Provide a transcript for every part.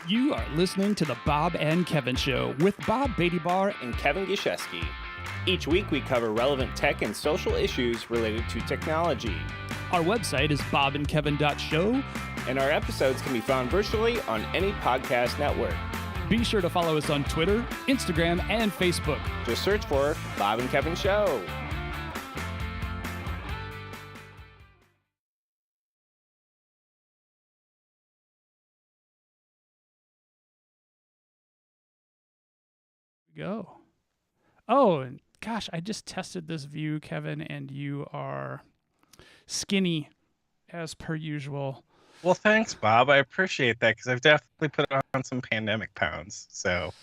You are listening to the Bob and Kevin Show with Bob Beattybar and Kevin Gishesky. Each week we cover relevant tech and social issues related to technology. Our website is bobandkevin.show, and our episodes can be found virtually on any podcast network. Be sure to follow us on Twitter, Instagram, and Facebook. Just search for Bob and Kevin Show. Go. Oh, and gosh, I just tested this view, Kevin, and you are skinny as per usual. Well, thanks, Bob. I appreciate that because I've definitely put on some pandemic pounds. So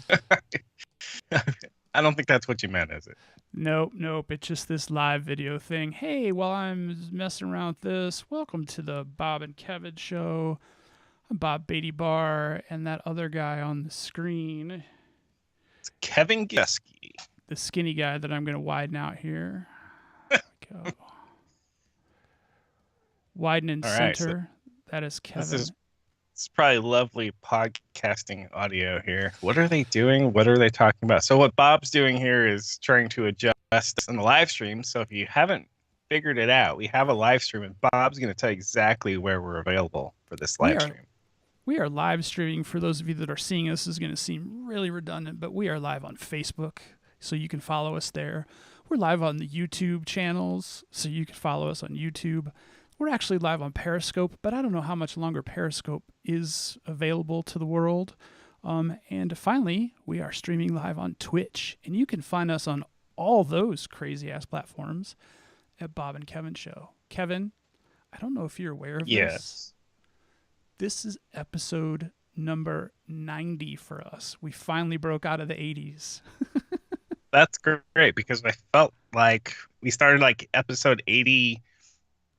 I don't think that's what you meant, is it? Nope. It's just this live video thing. Hey, while I'm messing around with this, welcome to the Bob and Kevin Show. I'm Bob Beattybar, and that other guy on the screen, it's Kevin Gishesky, the skinny guy that I'm going to widen out here. There we go. Widen and center. So that is Kevin. It's probably lovely podcasting audio here. What are they doing? What are they talking about? So what Bob's doing here is trying to adjust in the live stream. So if you haven't figured it out, we have a live stream, and Bob's going to tell you exactly where we're available for this live stream. We are live streaming. For those of you that are seeing us, this is going to seem really redundant, but we are live on Facebook, so you can follow us there. We're live on the YouTube channels, so you can follow us on YouTube. We're actually live on Periscope, but I don't know how much longer Periscope is available to the world. And finally, we are streaming live on Twitch, and you can find us on all those crazy-ass platforms at Bob and Kevin Show. Kevin, I don't know if you're aware of this. This is episode number 90 for us. We finally broke out of the 80s. That's great, because I felt like we started like episode 80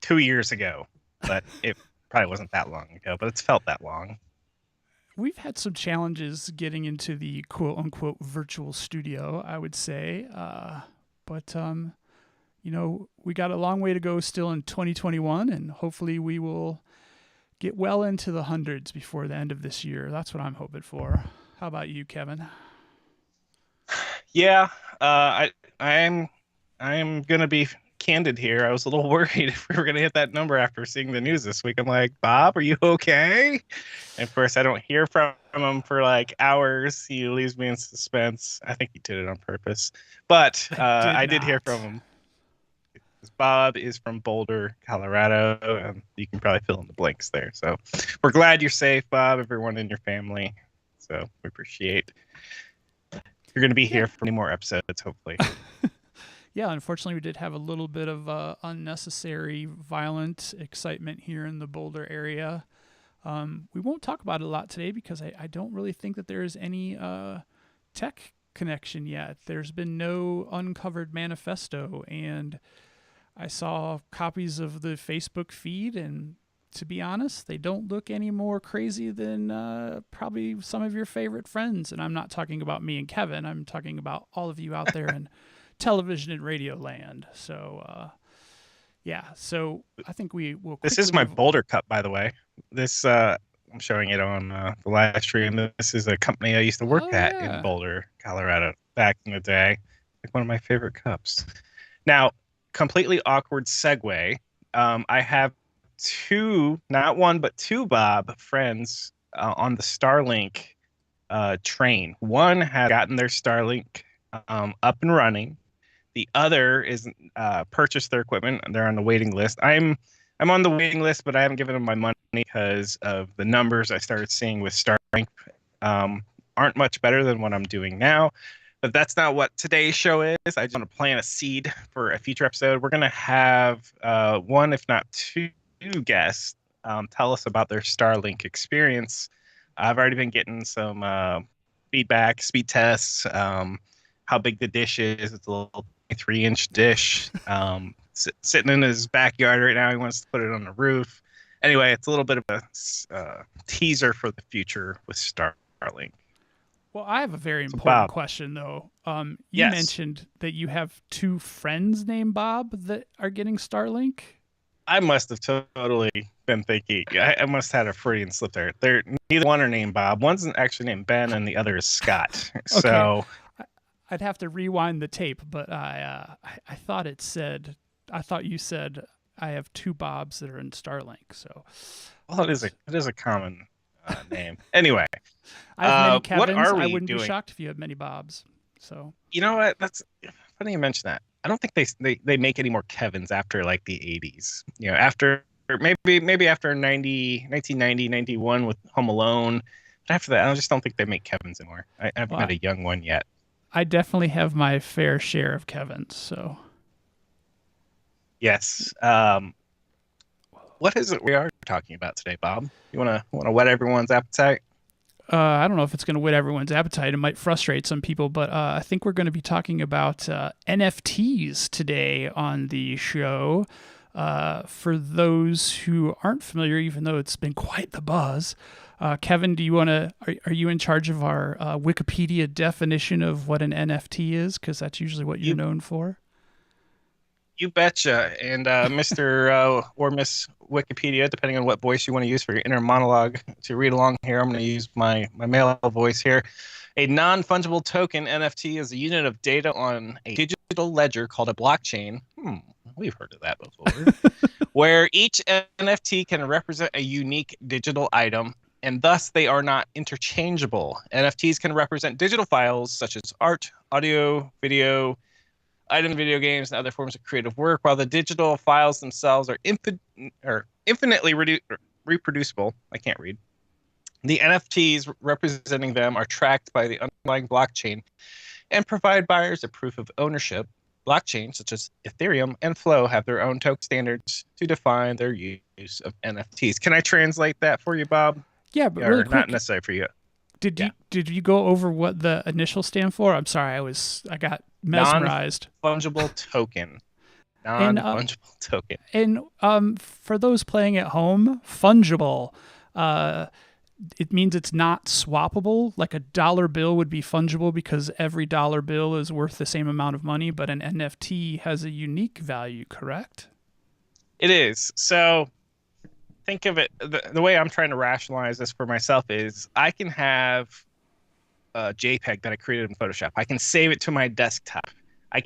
2 years ago, but it probably wasn't that long ago, but it's felt that long. We've had some challenges getting into the quote-unquote virtual studio, I would say. But we got a long way to go still in 2021, and hopefully we will get well into the hundreds before the end of this year. That's what I'm hoping for. How about you, Kevin? Yeah, I'm going to be candid here. I was a little worried if we were going to hit that number after seeing the news this week. I'm like, Bob, are you okay? And of course, I don't hear from him for like hours. He leaves me in suspense. I think he did it on purpose. But I did hear from him. Bob is from Boulder, Colorado, and you can probably fill in the blanks there. So we're glad you're safe, Bob, everyone in your family. So we appreciate you're going to be here for many more episodes, hopefully. Yeah, unfortunately, we did have a little bit of unnecessary violent excitement here in the Boulder area. We won't talk about it a lot today because I don't really think that there is any tech connection yet. There's been no uncovered manifesto, and I saw copies of the Facebook feed, and to be honest, they don't look any more crazy than probably some of your favorite friends. And I'm not talking about me and Kevin. I'm talking about all of you out there in television and radio land. So, so I think we will. This is my Boulder Cup, by the way. This I'm showing it on the live stream. This is a company I used to work at in Boulder, Colorado, back in the day. Like one of my favorite cups. Now, completely awkward segue. I have not one, but two Bob friends on the Starlink train. One had gotten their Starlink up and running. The other is purchased their equipment, and they're on the waiting list. I'm on the waiting list, but I haven't given them my money because of the numbers I started seeing with Starlink aren't much better than what I'm doing now. But that's not what today's show is. I just want to plant a seed for a future episode. We're going to have one, if not two guests tell us about their Starlink experience. I've already been getting some feedback, speed tests, how big the dish is. It's a little 3-inch dish sitting in his backyard right now. He wants to put it on the roof. Anyway, it's a little bit of a teaser for the future with Starlink. Well, I have a very important question, though. You mentioned that you have two friends named Bob that are getting Starlink. I must have totally been thinking. I must have had a Freudian slip there. They're neither one are named Bob. One's actually named Ben, and the other is Scott. Okay, So, I'd have to rewind the tape, but I thought it said I thought you said I have two Bobs that are in Starlink. So well, it is a common name. Anyway, I have many what Kevins. are I we wouldn't be doing? shocked if you had many Bobs. So You know what? That's funny you mention that. I don't think they make any more Kevins after like the 80s. You know, after maybe after 1990, 91 with Home Alone. But after that, I just don't think they make Kevins anymore. I haven't met well, a young one yet. I definitely have my fair share of Kevins. So Yes. What is it we are talking about today, Bob? You wanna whet everyone's appetite? I don't know if it's going to whet everyone's appetite. It might frustrate some people, but I think we're going to be talking about NFTs today on the show. For those who aren't familiar, even though it's been quite the buzz, Kevin, do you want to? Are you in charge of our Wikipedia definition of what an NFT is? Because that's usually what you're You known for. You betcha. And Mr. Or Miss Wikipedia, depending on what voice you want to use for your inner monologue to read along here, I'm going to use my male voice here. A non-fungible token NFT is a unit of data on a digital ledger called a blockchain. We've heard of that before. Where each NFT can represent a unique digital item, and thus they are not interchangeable. NFTs can represent digital files such as art, audio, video, item video games, and other forms of creative work, while the digital files themselves are infinitely reproducible. I can't read. The NFTs representing them are tracked by the underlying blockchain and provide buyers a proof of ownership. Blockchains such as Ethereum and Flow have their own token standards to define their use of NFTs. Can I translate that for you, Bob? Yeah, but really Or not quick, necessarily for you? did Yeah. you go over what the initials stand for? I'm sorry, I got mesmerized. Non-fungible token. And Non-fungible token. for those playing at home, fungible. Uh, it means it's not swappable. Like a dollar bill would be fungible because every dollar bill is worth the same amount of money, but an NFT has a unique value, correct? It is. So think of it the way I'm trying to rationalize this for myself is I can have a JPEG that I created in Photoshop. I can save it to my desktop. I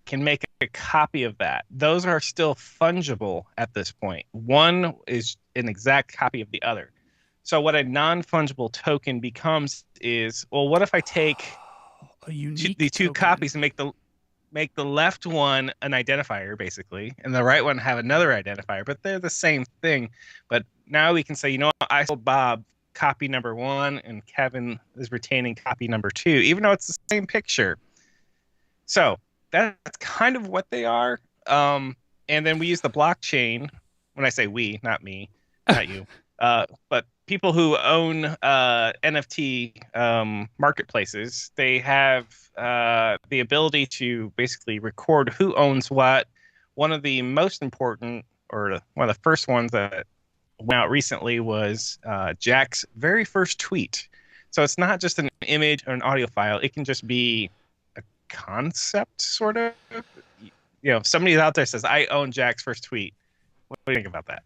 can make a copy of that. Those are still fungible at this point. One is an exact copy of the other. So what a non-fungible token becomes is, well, what if I take A unique the two token. copies and make the left one an identifier basically and the right one have another identifier, but they're the same thing. But now we can say, you know what, I sold Bob copy number one and Kevin is retaining copy number two, even though it's the same picture. So that's kind of what they are. And then we use the blockchain. When I say we, not me, not you, but people who own NFT marketplaces, they have the ability to basically record who owns what. One of the most important, or one of the first ones that went out recently was Jack's very first tweet. So it's not just an image or an audio file. It can just be a concept, sort of. You know, if somebody out there says, I own Jack's first tweet. What do you think about that?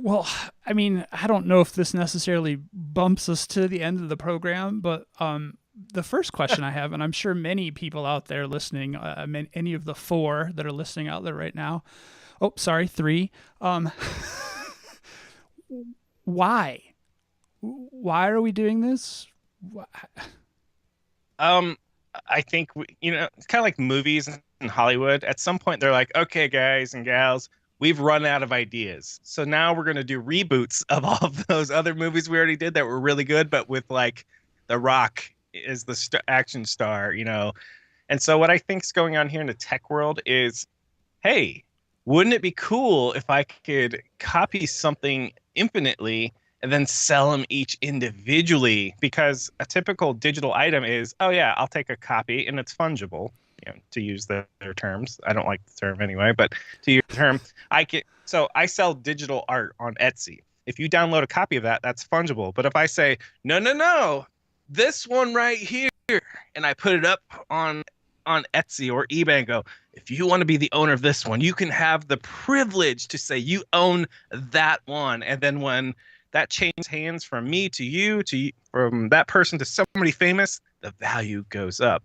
Well, I mean, I don't know if this necessarily bumps us to the end of the program, but the first question I have, and I'm sure many people out there listening, any of the four that are listening out there right now, oh, sorry, three, why? Why are we doing this? Um, I think it's kind of like movies in Hollywood. At some point, they're like, "Okay, guys and gals, we've run out of ideas. So now we're going to do reboots of all of those other movies we already did that were really good, but with like The Rock is the action star, you know." And so what I think's going on here in the tech world is, hey, wouldn't it be cool if I could copy something infinitely and then sell them each individually? Because a typical digital item is, oh yeah, I'll take a copy and it's fungible, you know, to use their terms. I don't like the term anyway, but to use the term, I sell digital art on Etsy. If you download a copy of that, that's fungible. But if I say, no, this one right here, and I put it up on on Etsy or eBay and go, if you want to be the owner of this one, you can have the privilege to say you own that one. And then when that changes hands from me to you, from that person to somebody famous, the value goes up.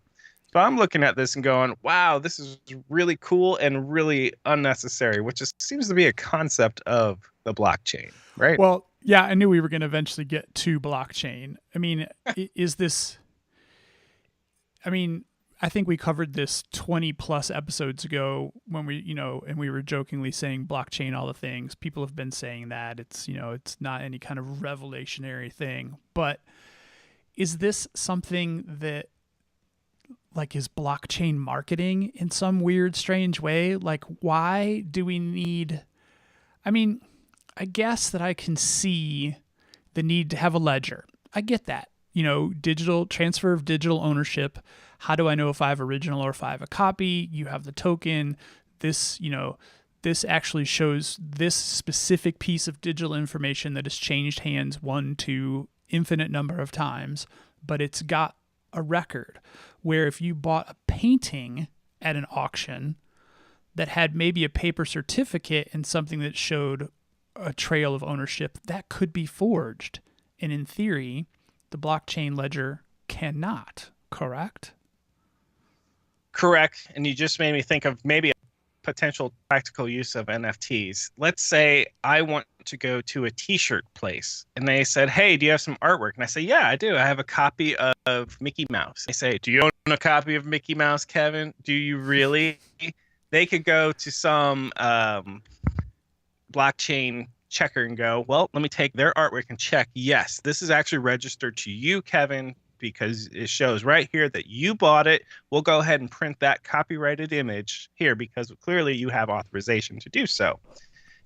So I'm looking at this and going, wow, this is really cool and really unnecessary, which just seems to be a concept of the blockchain, right? Well, yeah, I knew we were going to eventually get to blockchain. I mean, is this, I mean, I think we covered this 20 plus episodes ago when we, and we were jokingly saying blockchain, all the things. People have been saying that it's, it's not any kind of revolutionary thing. But is this something that, like, is blockchain marketing in some weird, strange way? Like, why do we need, I mean, I guess that I can see the need to have a ledger. I get that. Digital transfer of digital ownership. How do I know if I have original or if I have a copy? You have the token. This, this actually shows this specific piece of digital information that has changed hands 1 to infinite number of times, but it's got a record. Where if you bought a painting at an auction that had maybe a paper certificate and something that showed a trail of ownership, that could be forged. And in theory, the blockchain ledger cannot, correct? Correct. And you just made me think of maybe a potential practical use of NFTs. Let's say I want to go to a t-shirt place and they said, hey, do you have some artwork? And I say, yeah, I do. I have a copy of Mickey Mouse. They say, do you own a copy of Mickey Mouse, Kevin? Do you really? They could go to some blockchain checker and go, well, let me take their artwork and check. Yes, this is actually registered to you, Kevin, because it shows right here that you bought it. We'll go ahead and print that copyrighted image here because clearly you have authorization to do so.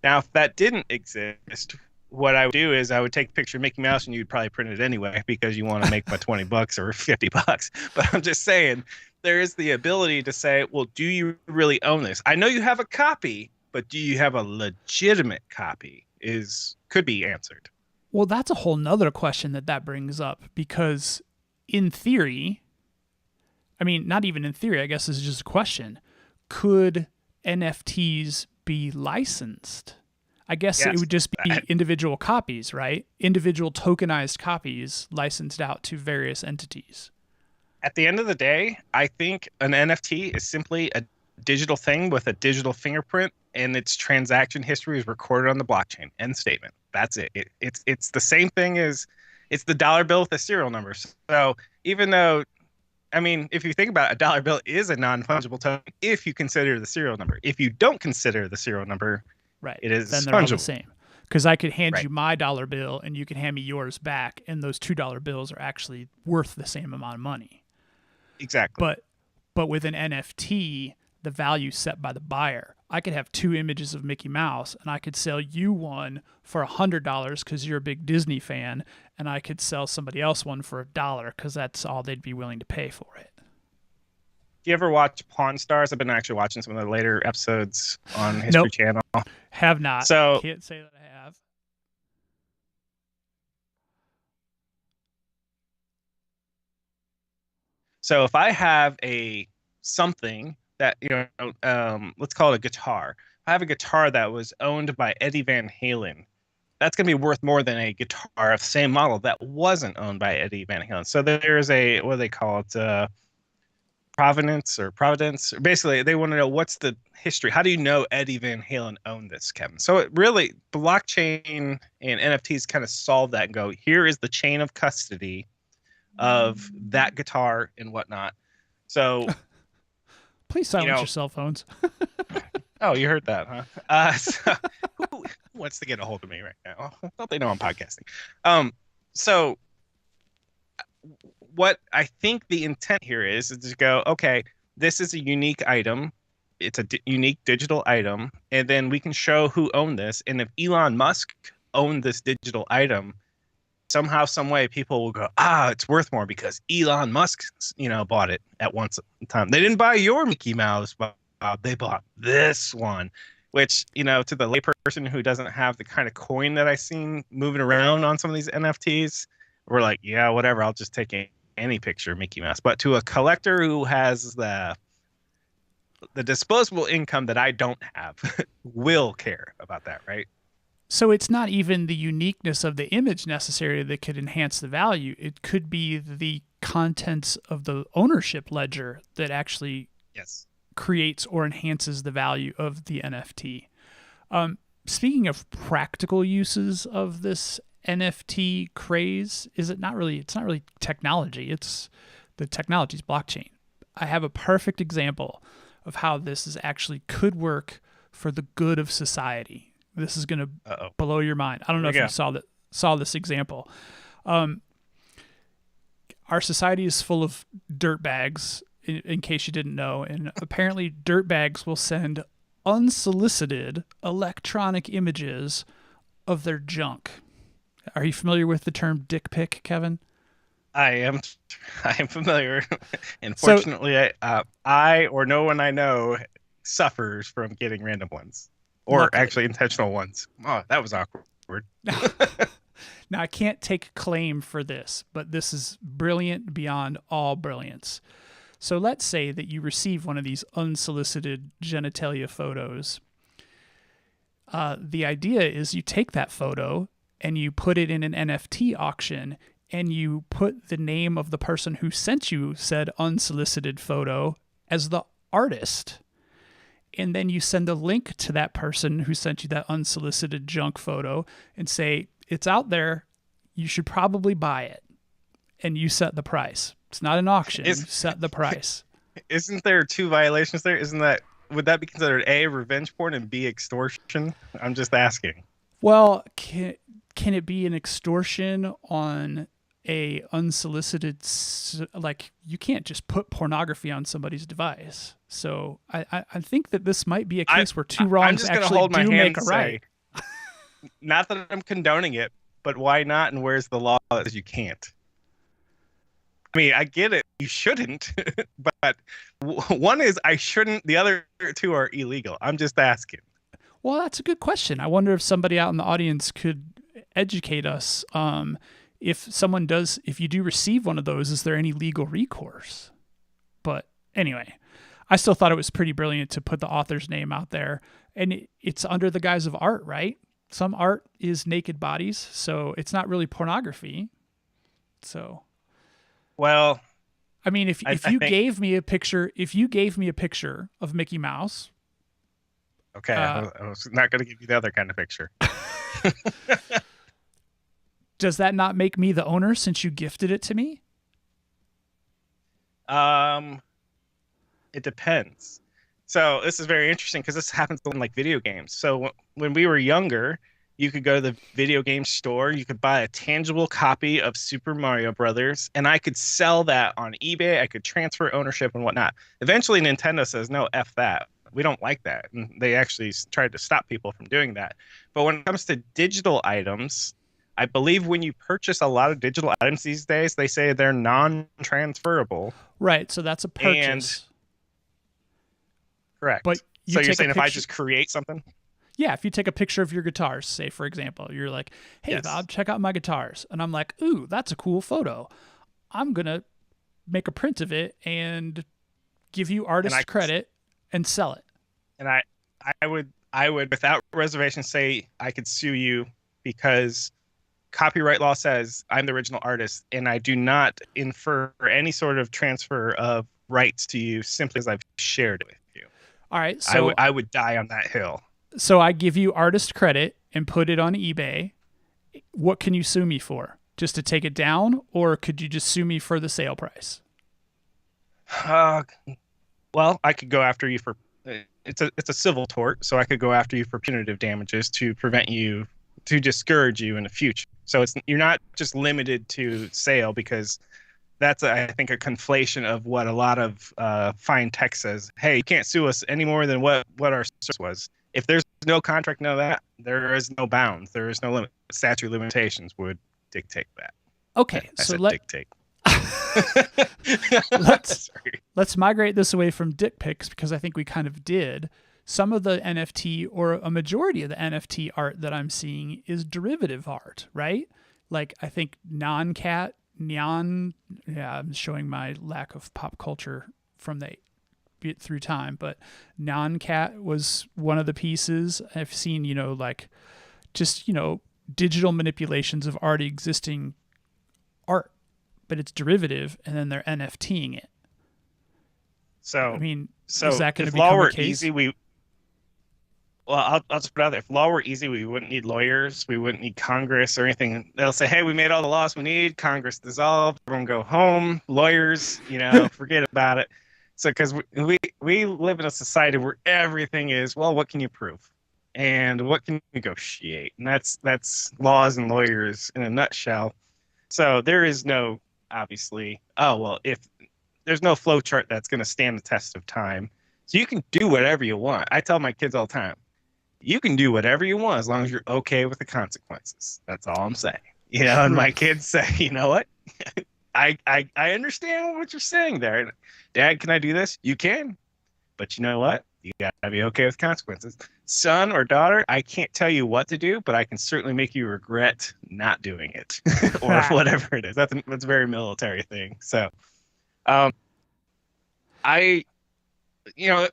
Now, if that didn't exist, what I would do is I would take a picture of Mickey Mouse and you'd probably print it anyway because you want to make my $20 or $50. But I'm just saying there is the ability to say, well, do you really own this? I know you have a copy, but do you have a legitimate copy could be answered. Well, that's a whole nother question that brings up because in theory, I mean, not even in theory, I guess this is just a question. Could NFTs be licensed? I guess Yes. It would just be individual copies, right? Individual tokenized copies licensed out to various entities. At the end of the day, I think an NFT is simply a digital thing with a digital fingerprint and its transaction history is recorded on the blockchain. End statement. That's it. It's the same thing as it's the dollar bill with a serial number. So even though, I mean, if you think about it, a dollar bill is a non-fungible token if you consider the serial number. If you don't consider the serial number, right, it is then they're all fungible. the same. Because I could hand Right. you my dollar bill and you can hand me yours back, and those $2 bills are actually worth the same amount of money. Exactly. But with an NFT, the value set by the buyer. I could have 2 images of Mickey Mouse and I could sell you one for $100 because you're a big Disney fan, and I could sell somebody else one for $1 because that's all they'd be willing to pay for it. Do you ever watch Pawn Stars? I've been actually watching some of the later episodes on History Nope. Channel. Have not. So Can't say that I have. So if I have something that, let's call it a guitar. I have a guitar that was owned by Eddie Van Halen. That's going to be worth more than a guitar of the same model that wasn't owned by Eddie Van Halen. So there's what do they call it? Providence. Basically, they want to know what's the history. How do you know Eddie Van Halen owned this, Kevin? So it really, blockchain and NFTs kind of solve that and go, here is the chain of custody of that guitar and whatnot. So Please silence your cell phones. oh, you heard that, huh? So, who wants to get a hold of me right now? Don't they know I'm podcasting? So what I think the intent here is to go, okay, this is a unique item. It's a unique digital item. And then we can show who owned this. And if Elon Musk owned this digital item, somehow, some way, people will go, it's worth more because Elon Musk, bought it at one time. They didn't buy your Mickey Mouse, but they bought this one, which, to the layperson who doesn't have the kind of coin that I've seen moving around on some of these NFTs, we're like, yeah, whatever. I'll just take any picture of Mickey Mouse. But to a collector who has the disposable income that I don't have, will care about that, right? So it's not even the uniqueness of the image necessarily that could enhance the value. It could be the contents of the ownership ledger that actually Yes. creates or enhances the value of the NFT. Speaking of practical uses of this NFT craze, it's not really technology. It's the technology's blockchain. I have a perfect example of how this is actually could work for the good of society. This is going to blow your mind. I don't know if you saw this example. Our society is full of dirtbags, in case you didn't know, and apparently dirtbags will send unsolicited electronic images of their junk. Are you familiar with the term dick pic, Kevin? I am familiar. Unfortunately, I or no one I know suffers from getting random ones, or Luckily. actually intentional ones. Oh, that was awkward. Now, I can't take claim for this, but this is brilliant beyond all brilliance. So let's say that you receive one of these unsolicited genitalia photos. The idea is you take that photo and you put it in an NFT auction, and you put the name of the person who sent you said unsolicited photo as the artist. And then you send a link to that person who sent you that unsolicited junk photo and say, it's out there, you should probably buy it. And you set the price. It's not an auction, you set the price. Isn't there two violations there? Would that be considered A, revenge porn, and B, extortion? I'm just asking. Well, can it be an extortion on a unsolicited, like, you can't just put pornography on somebody's device. So I think that this might be a case where two wrongs actually do make a right. Not that I'm condoning it, but why not? And where's the law that says you can't? I mean, I get it. You shouldn't, but one is I shouldn't. The other two are illegal. I'm just asking. Well, that's a good question. I wonder if somebody out in the audience could educate us. If you do receive one of those, is there any legal recourse? But anyway, I still thought it was pretty brilliant to put the author's name out there. And it's under the guise of art, right? Some art is naked bodies, so it's not really pornography. So, well, I mean, if you gave me a picture of Mickey Mouse. Okay, I was not going to give you the other kind of picture. Does that not make me the owner since you gifted it to me? It depends. So this is very interesting because this happens in like video games. So when we were younger, you could go to the video game store, you could buy a tangible copy of Super Mario Brothers, and I could sell that on eBay. I could transfer ownership and whatnot. Eventually, Nintendo says, no, F that. We don't like that. And they actually tried to stop people from doing that. But when it comes to digital items, I believe when you purchase a lot of digital items these days, they say they're non-transferable. Right, so that's a purchase. Correct. But you're saying if I just create something? Yeah, if you take a picture of your guitars, say, for example, you're like, hey, Yes. Bob, check out my guitars. And I'm like, ooh, that's a cool photo. I'm going to make a print of it and give you artist credit and sell it. And I would without reservation say I could sue you because copyright law says I'm the original artist and I do not infer any sort of transfer of rights to you simply as I've shared it with you. All right. So I would die on that hill. So I give you artist credit and put it on eBay. What can you sue me for? Just to take it down, or could you just sue me for the sale price? Well, I could go after you for it's a civil tort, so I could go after you for punitive damages to discourage you in the future. So you're not just limited to sale because that's I think a conflation of what a lot of fine tech says. Hey, you can't sue us any more than what our source was. If there's no contract, no that, there is no bounds. There is no limit. Statute of limitations would dictate that. Okay, dictate. Let's migrate this away from dick pics because I think we kind of did. Some of the NFT or a majority of the NFT art that I'm seeing is derivative art, right? Like I think non-cat Neon, yeah, I'm showing my lack of pop culture from the through time, but Neon Cat was one of the pieces. I've seen, like just, digital manipulations of already existing art, but it's derivative and then they're NFTing it. I So, mean, is so that going to if law become a were case? easy, I'll just put it out there. If law were easy, we wouldn't need lawyers. We wouldn't need Congress or anything. They'll say, hey, we made all the laws we need. Congress dissolved. Everyone go home. Lawyers, forget about it. So, because we live in a society where everything is, well, what can you prove? And what can you negotiate? And that's laws and lawyers in a nutshell. So there is no, obviously, oh, well, if there's no flow chart that's going to stand the test of time. So you can do whatever you want. I tell my kids all the time, you can do whatever you want as long as you're okay with the consequences. That's all I'm saying. And my Truth. kids say, you know what? I understand what you're saying there. Dad, can I do this? You can. But you know what? You gotta be okay with consequences. Son or daughter, I can't tell you what to do, but I can certainly make you regret not doing it or whatever it is. That's a very military thing. So I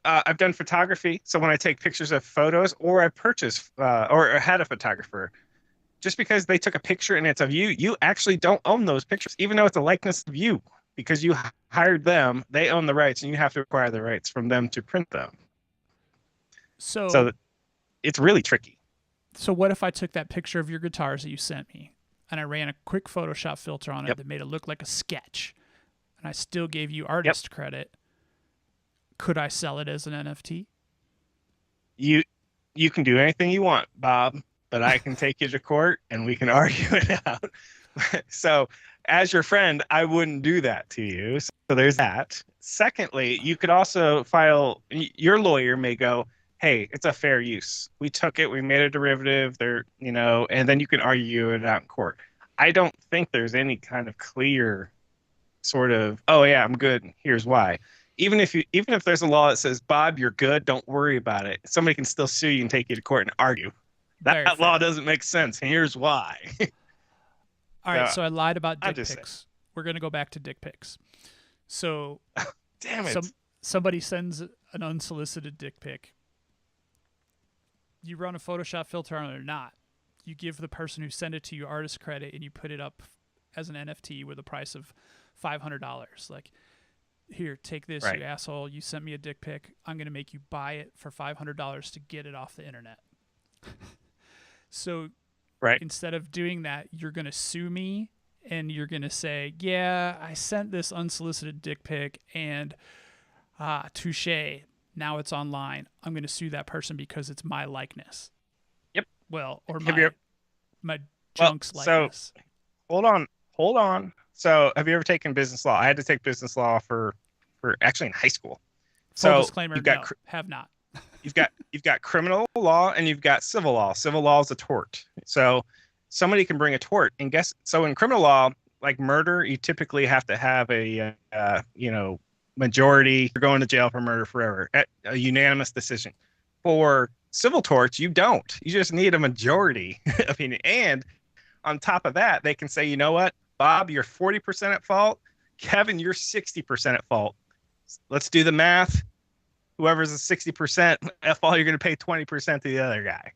I've done photography. So when I take pictures of photos or I purchase or had a photographer, just because they took a picture and it's of you, you actually don't own those pictures, even though it's a likeness of you because you hired them. They own the rights and you have to acquire the rights from them to print them. So, So it's really tricky. so what if I took that picture of your guitars that you sent me and I ran a quick Photoshop filter on it Yep. that made it look like a sketch and I still gave you Yep. artist credit? Could I sell it as an NFT? You can do anything you want, Bob, but I can take you to court and we can argue it out. So as your friend, I wouldn't do that to you. So there's that. Secondly, you could also file, your lawyer may go, hey, it's a fair use. We took it, we made a derivative there, and then you can argue it out in court. I don't think there's any kind of clear sort of, oh yeah, I'm good, here's why. Even if there's a law that says, Bob, you're good, don't worry about it, somebody can still sue you and take you to court and argue. Very That law fair. doesn't make sense. And here's why. All right, so I lied about I'm dick just pics. We're going to go back to dick pics. So Damn it. somebody sends an unsolicited dick pic. You run a Photoshop filter on it or not, you give the person who sent it to you artist credit and you put it up as an NFT with a price of $500. Like, here, take this, Right. you asshole. You sent me a dick pic. I'm going to make you buy it for $500 to get it off the internet. So Right. instead of doing that, you're going to sue me and you're going to say, yeah, I sent this unsolicited dick pic and touche, now it's online. I'm going to sue that person because it's my likeness. Yep. Well, or Have you my junk's likeness. So hold on. So have you ever taken business law? I had to take business law for actually in high school. Full So disclaimer, you've got no, have not. you've got criminal law and you've got civil law. Civil law is a tort. So somebody can bring a tort and guess. So in criminal law, like murder, you typically have to have a majority. You're going to jail for murder forever. A unanimous decision. For civil torts, you don't. You just need a majority opinion. And on top of that, they can say, you know what, Bob, you're 40% at fault. Kevin, you're 60% at fault. Let's do the math. Whoever's a 60% at fault, you're going to pay 20% to the other guy.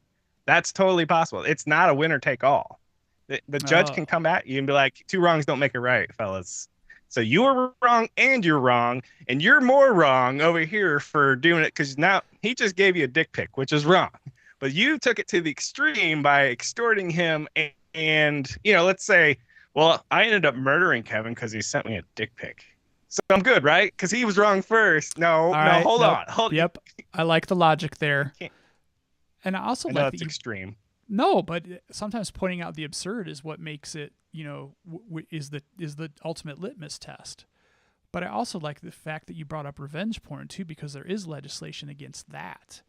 That's totally possible. It's not a winner take all. The judge can come at you and be like, two wrongs don't make it right, fellas. So you were wrong and you're more wrong over here for doing it because now he just gave you a dick pic, which is wrong. But you took it to the extreme by extorting him and let's say, well, I ended up murdering Kevin because he sent me a dick pic. So I'm good, right? Because he was wrong first. Hold on. Yep. I like the logic there. And I also like that's extreme. No, but sometimes pointing out the absurd is what makes it, is the ultimate litmus test. But I also like the fact that you brought up revenge porn too, because there is legislation against that.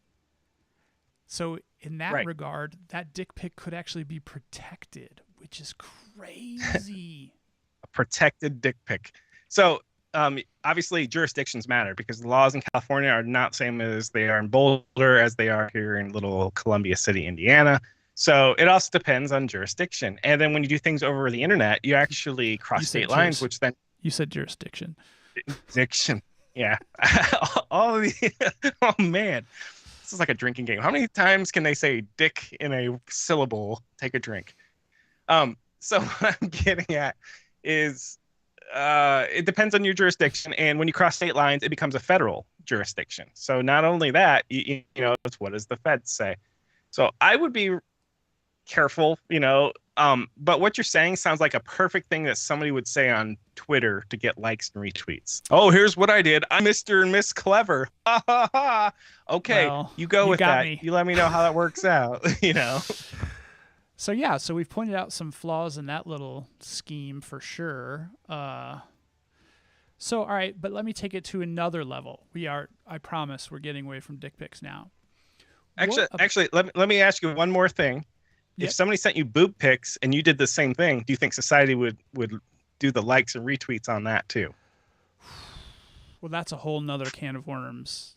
So in that regard, that dick pic could actually be protected, which is crazy. A protected dick pic. So obviously jurisdictions matter because the laws in California are not the same as they are in Boulder, as they are here in little Columbia City, Indiana. So it also depends on jurisdiction. And then when you do things over the internet, you actually You cross said state lines, which then you said jurisdiction. jurisdiction. Yeah. All of the, oh man, this is like a drinking game. How many times can they say dick in a syllable? Take a drink. So what I'm getting at is it depends on your jurisdiction, and when you cross state lines, it becomes a federal jurisdiction. So not only that, you know, it's what does the feds say? So I would be careful, you know. But what you're saying sounds like a perfect thing that somebody would say on Twitter to get likes and retweets. Oh, here's what I did. I'm Mr. and Miss Clever. Ha ha ha. Okay, Well, you go you with got that. me. You let me know how that works out, you know. So yeah, so we've pointed out some flaws in that little scheme for sure. So all right, but let me take it to another level. I promise, we're getting away from dick pics now. Actually, let me ask you one more thing. If Yep. somebody sent you boob pics and you did the same thing, do you think society would do the likes and retweets on that too? Well, that's a whole nother can of worms.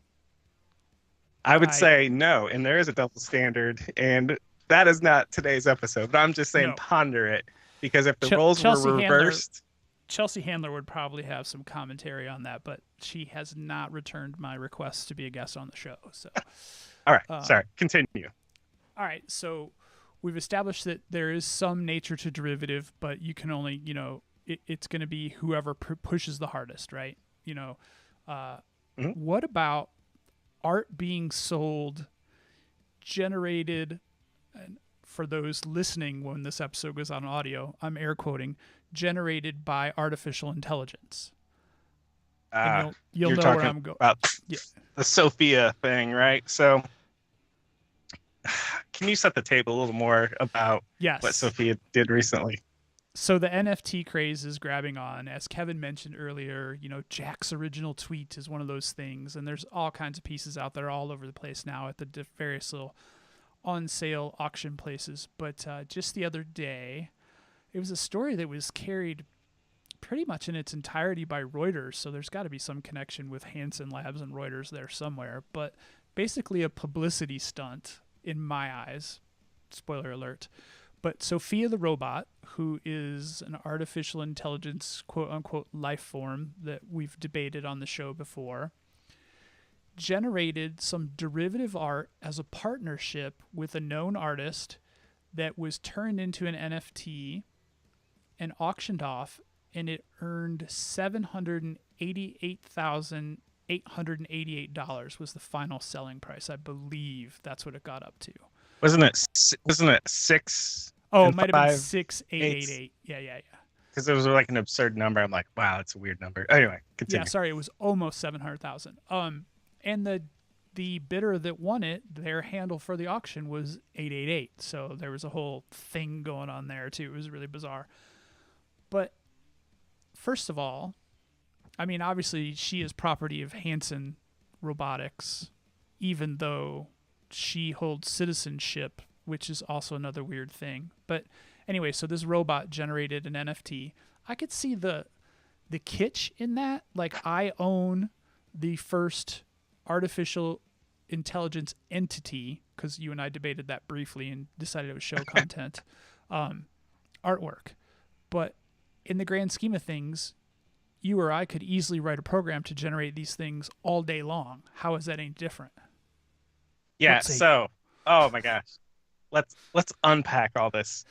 I would say no, and there is a double standard, and that is not today's episode. But I'm just saying, No. ponder it, because if the roles were reversed, Chelsea Handler would probably have some commentary on that, but she has not returned my request to be a guest on the show. So, all right, sorry, continue. All right, so we've established that there is some nature to derivative, but you can only, you know, it's going to be whoever pushes the hardest, right? You know, what about art being sold, generated, and for those listening when this episode goes on audio, I'm air quoting, generated by artificial intelligence. You'll know where I'm going. About the Sophia thing, right? So can you set the table a little more about what Sophia did recently? So the NFT craze is grabbing on. As Kevin mentioned earlier, you know, Jack's original tweet is one of those things, and there's all kinds of pieces out there all over the place now at the various little on-sale auction places. But just the other day, it was a story that was carried pretty much in its entirety by Reuters, so there's got to be some connection with Hansen Labs and Reuters there somewhere. But basically a publicity stunt in my eyes. Spoiler alert. But Sophia the robot, who is an artificial intelligence, quote unquote, life form that we've debated on the show before, generated some derivative art as a partnership with a known artist that was turned into an NFT and auctioned off, and it earned $788,888 was the final selling price. I believe that's what it got up to. Wasn't it 6? Oh, it might have been 6888. Yeah. Because it was like an absurd number. I'm like, wow, it's a weird number. Anyway, continue. Yeah, sorry, it was almost 700,000. And the bidder that won it, their handle for the auction was 888. So there was a whole thing going on there too. It was really bizarre. But first of all, I mean, obviously she is property of Hansen Robotics, even though she holds citizenship, which is also another weird thing. But anyway, so this robot generated an NFT. I could see the kitsch in that. Like, I own the first artificial intelligence entity, because you and I debated that briefly and decided it was show content, artwork. But in the grand scheme of things, you or I could easily write a program to generate these things all day long. How is that any different? Yeah, so, oh my gosh. Let's unpack all this,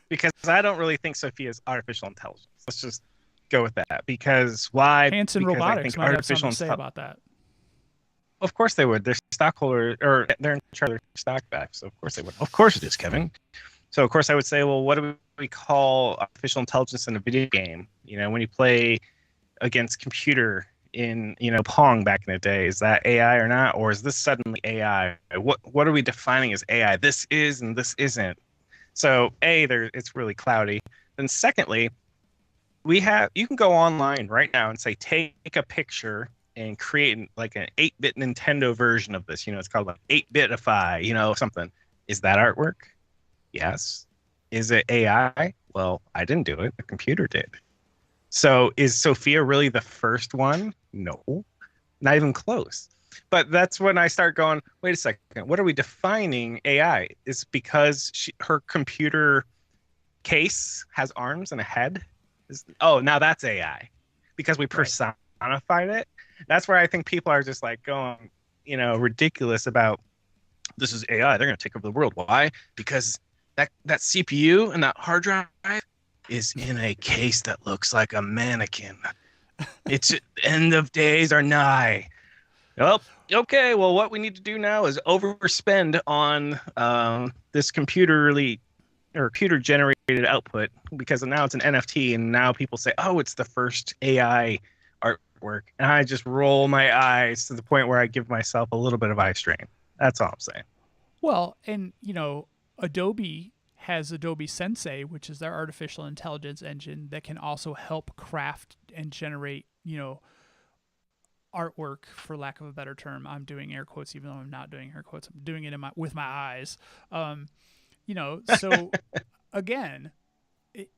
because I don't really think Sophia's artificial intelligence. Let's just go with that. Because why? Hansen because Robotics might have something to say about that. Of course they would. They're stockholder, or they're in charge of their stock back, so of course they would. Of course it is, Kevin. So of course I would say, well, what do we call artificial intelligence in a video game? You know, when you play against computer in, you know, Pong back in the day, is that AI or not? Or is this suddenly AI? What are we defining as AI? This is and this isn't. So it's really cloudy. Then secondly, you can go online right now and say, take a picture and create like an 8-bit Nintendo version of this. You know, it's called like 8-bitify, you know, something. Is that artwork? Yes. Is it AI? Well, I didn't do it. The computer did. So is Sophia really the first one? No, not even close. But that's when I start going, wait a second, what are we defining AI? Is because her computer case has arms and a head? Oh, now that's AI because we Right. personified it. That's where I think people are just like going, ridiculous about this is AI. They're going to take over the world. Why? Because that CPU and that hard drive is in a case that looks like a mannequin. It's end of days are nigh. Oh, okay. Well, what we need to do now is overspend on this computer generated output because now it's an NFT, and now people say, "Oh, it's the first AI artwork," and I just roll my eyes to the point where I give myself a little bit of eye strain. That's all I'm saying. Well, and Adobe has Adobe Sensei, which is their artificial intelligence engine that can also help craft and generate, artwork, for lack of a better term. I'm doing air quotes, even though I'm not doing air quotes. I'm doing it with my eyes. So again,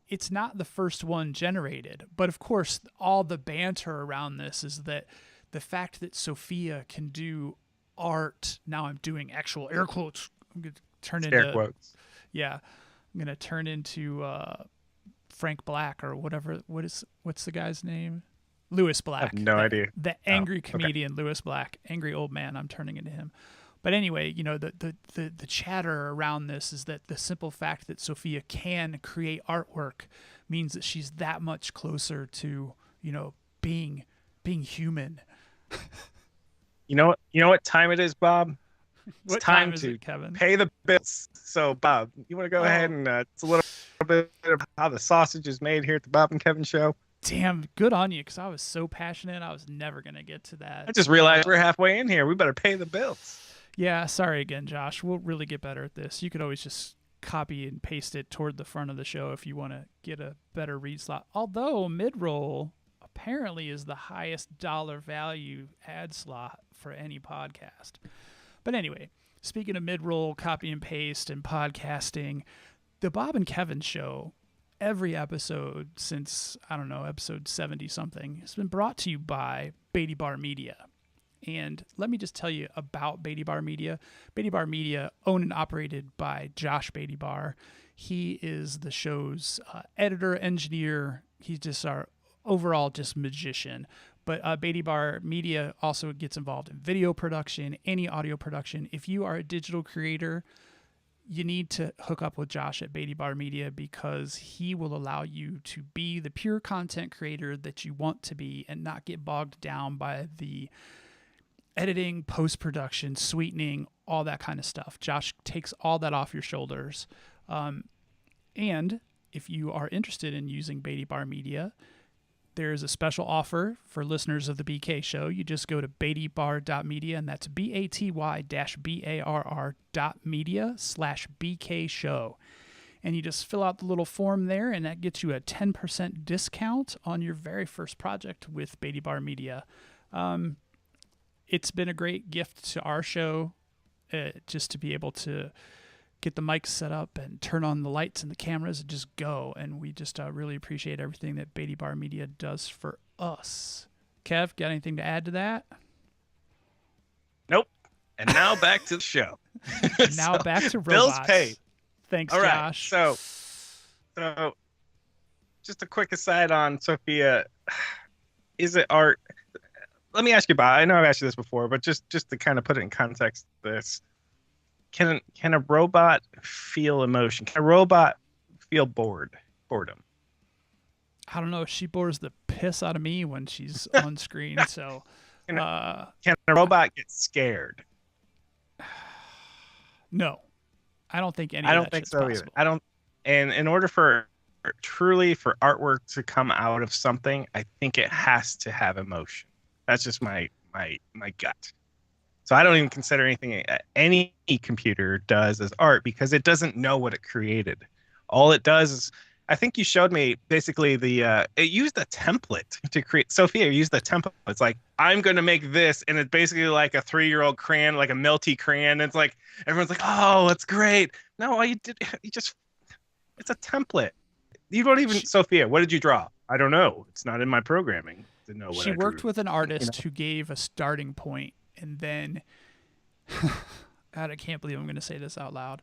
it's not the first one generated, but of course, all the banter around this is that the fact that Sophia can do art. Now I'm doing actual air quotes. I'm gonna turn Air into quotes. yeah. I'm gonna turn into Frank Black or whatever. What's the guy's name? Lewis I have Black. no idea. The Oh, angry okay. comedian Lewis Black, angry old man. I'm turning into him. But anyway, the chatter around this is that the simple fact that Sophia can create artwork means that she's that much closer to being human. You know what time it is, Bob? It's What time time is to it, Kevin? pay the bills. So, Bob, you want to go ahead Oh, and it's a little bit of how the sausage is made here at the Bob and Kevin Show. damn, good on you, because I was so passionate. I was never going to get to that. I just realized we're halfway in here. We better pay the bills. Yeah, sorry again, Josh. We'll really get better at this. You could always just copy and paste it toward the front of the show if you want to get a better read slot. Although mid-roll apparently is the highest dollar value ad slot for any podcast. But anyway, speaking of mid-roll, copy and paste, and podcasting, the Bob and Kevin Show, every episode since, I don't know, episode 70 something, has been brought to you by Beatty Bar Media. And let me just tell you about Beatty Bar Media. Beatty Bar Media, owned and operated by Josh Beatty Bar. He is the show's editor, engineer. He's just our overall just magician. But Beatty Bar Media also gets involved in video production, any audio production. If you are a digital creator, you need to hook up with Josh at Beatty Bar Media because he will allow you to be the pure content creator that you want to be and not get bogged down by the editing, post-production, sweetening, all that kind of stuff. Josh takes all that off your shoulders. And if you are interested in using Beatty Bar Media, there's a special offer for listeners of the BK Show. You just go to beattybar.media, and that's BATY-BARR.media/BK Show. And you just fill out the little form there, and that gets you a 10% discount on your very first project with Beatty Bar Media. It's been a great gift to our show just to be able to get the mics set up and turn on the lights and the cameras and just go. And we just really appreciate everything that Beatty Bar Media does for us. Kev, got anything to add to that? Nope. And now back to the show. Now back to bills robots. paid. Thanks, All right. Josh. So just a quick aside on Sophia. Is it art? Let me ask you about. I know I've asked you this before, but just to kind of put it in context, can a robot feel emotion? Can a robot feel boredom? I don't know. She bores the piss out of me when she's on screen. So, Can a robot get scared? No, I don't think any. I of don't that think shit's so either. possible. I don't. And in order for truly for artwork to come out of something, I think it has to have emotion. That's just my gut. So I don't even consider anything any computer does as art because it doesn't know what it created. All it does is, I think you showed me basically it used a template to create. Sophia used the template. It's like, I'm going to make this. And it's basically like a 3-year-old crayon, like a melty crayon. It's like, everyone's like, oh, that's great. No, all it's a template. You don't even, Sophia, what did you draw? I don't know. It's not in my programming to know what She I worked drew. with an artist who gave a starting point, And then, God, I can't believe I'm going to say this out loud.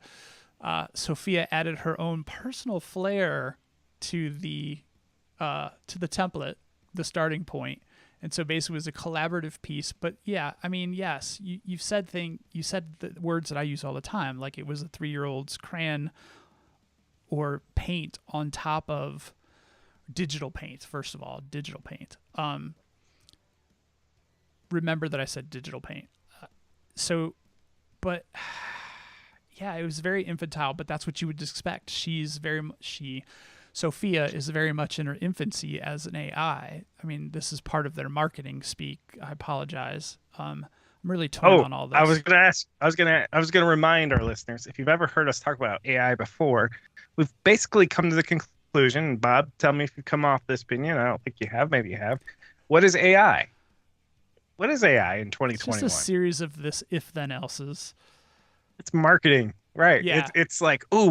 Sophia added her own personal flair to the template, the starting point. And so basically it was a collaborative piece. But yeah, I mean, yes, you said the words that I use all the time, like it was a 3-year-old's crayon or paint on top of digital paint. First of all, digital paint. Remember that I said digital paint. But yeah, it was very infantile, but that's what you would expect. Sophia is very much in her infancy as an AI. I mean, this is part of their marketing speak. I apologize. I'm really torn on all this. I was going to ask. I was going to remind our listeners, if you've ever heard us talk about AI before, we've basically come to the conclusion. And Bob, tell me if you've come off this opinion. I don't think you have. Maybe you have. What is AI? What is AI in 2021? It's just a series of this if-then-else's. It's marketing, right? Yeah. It's like, ooh,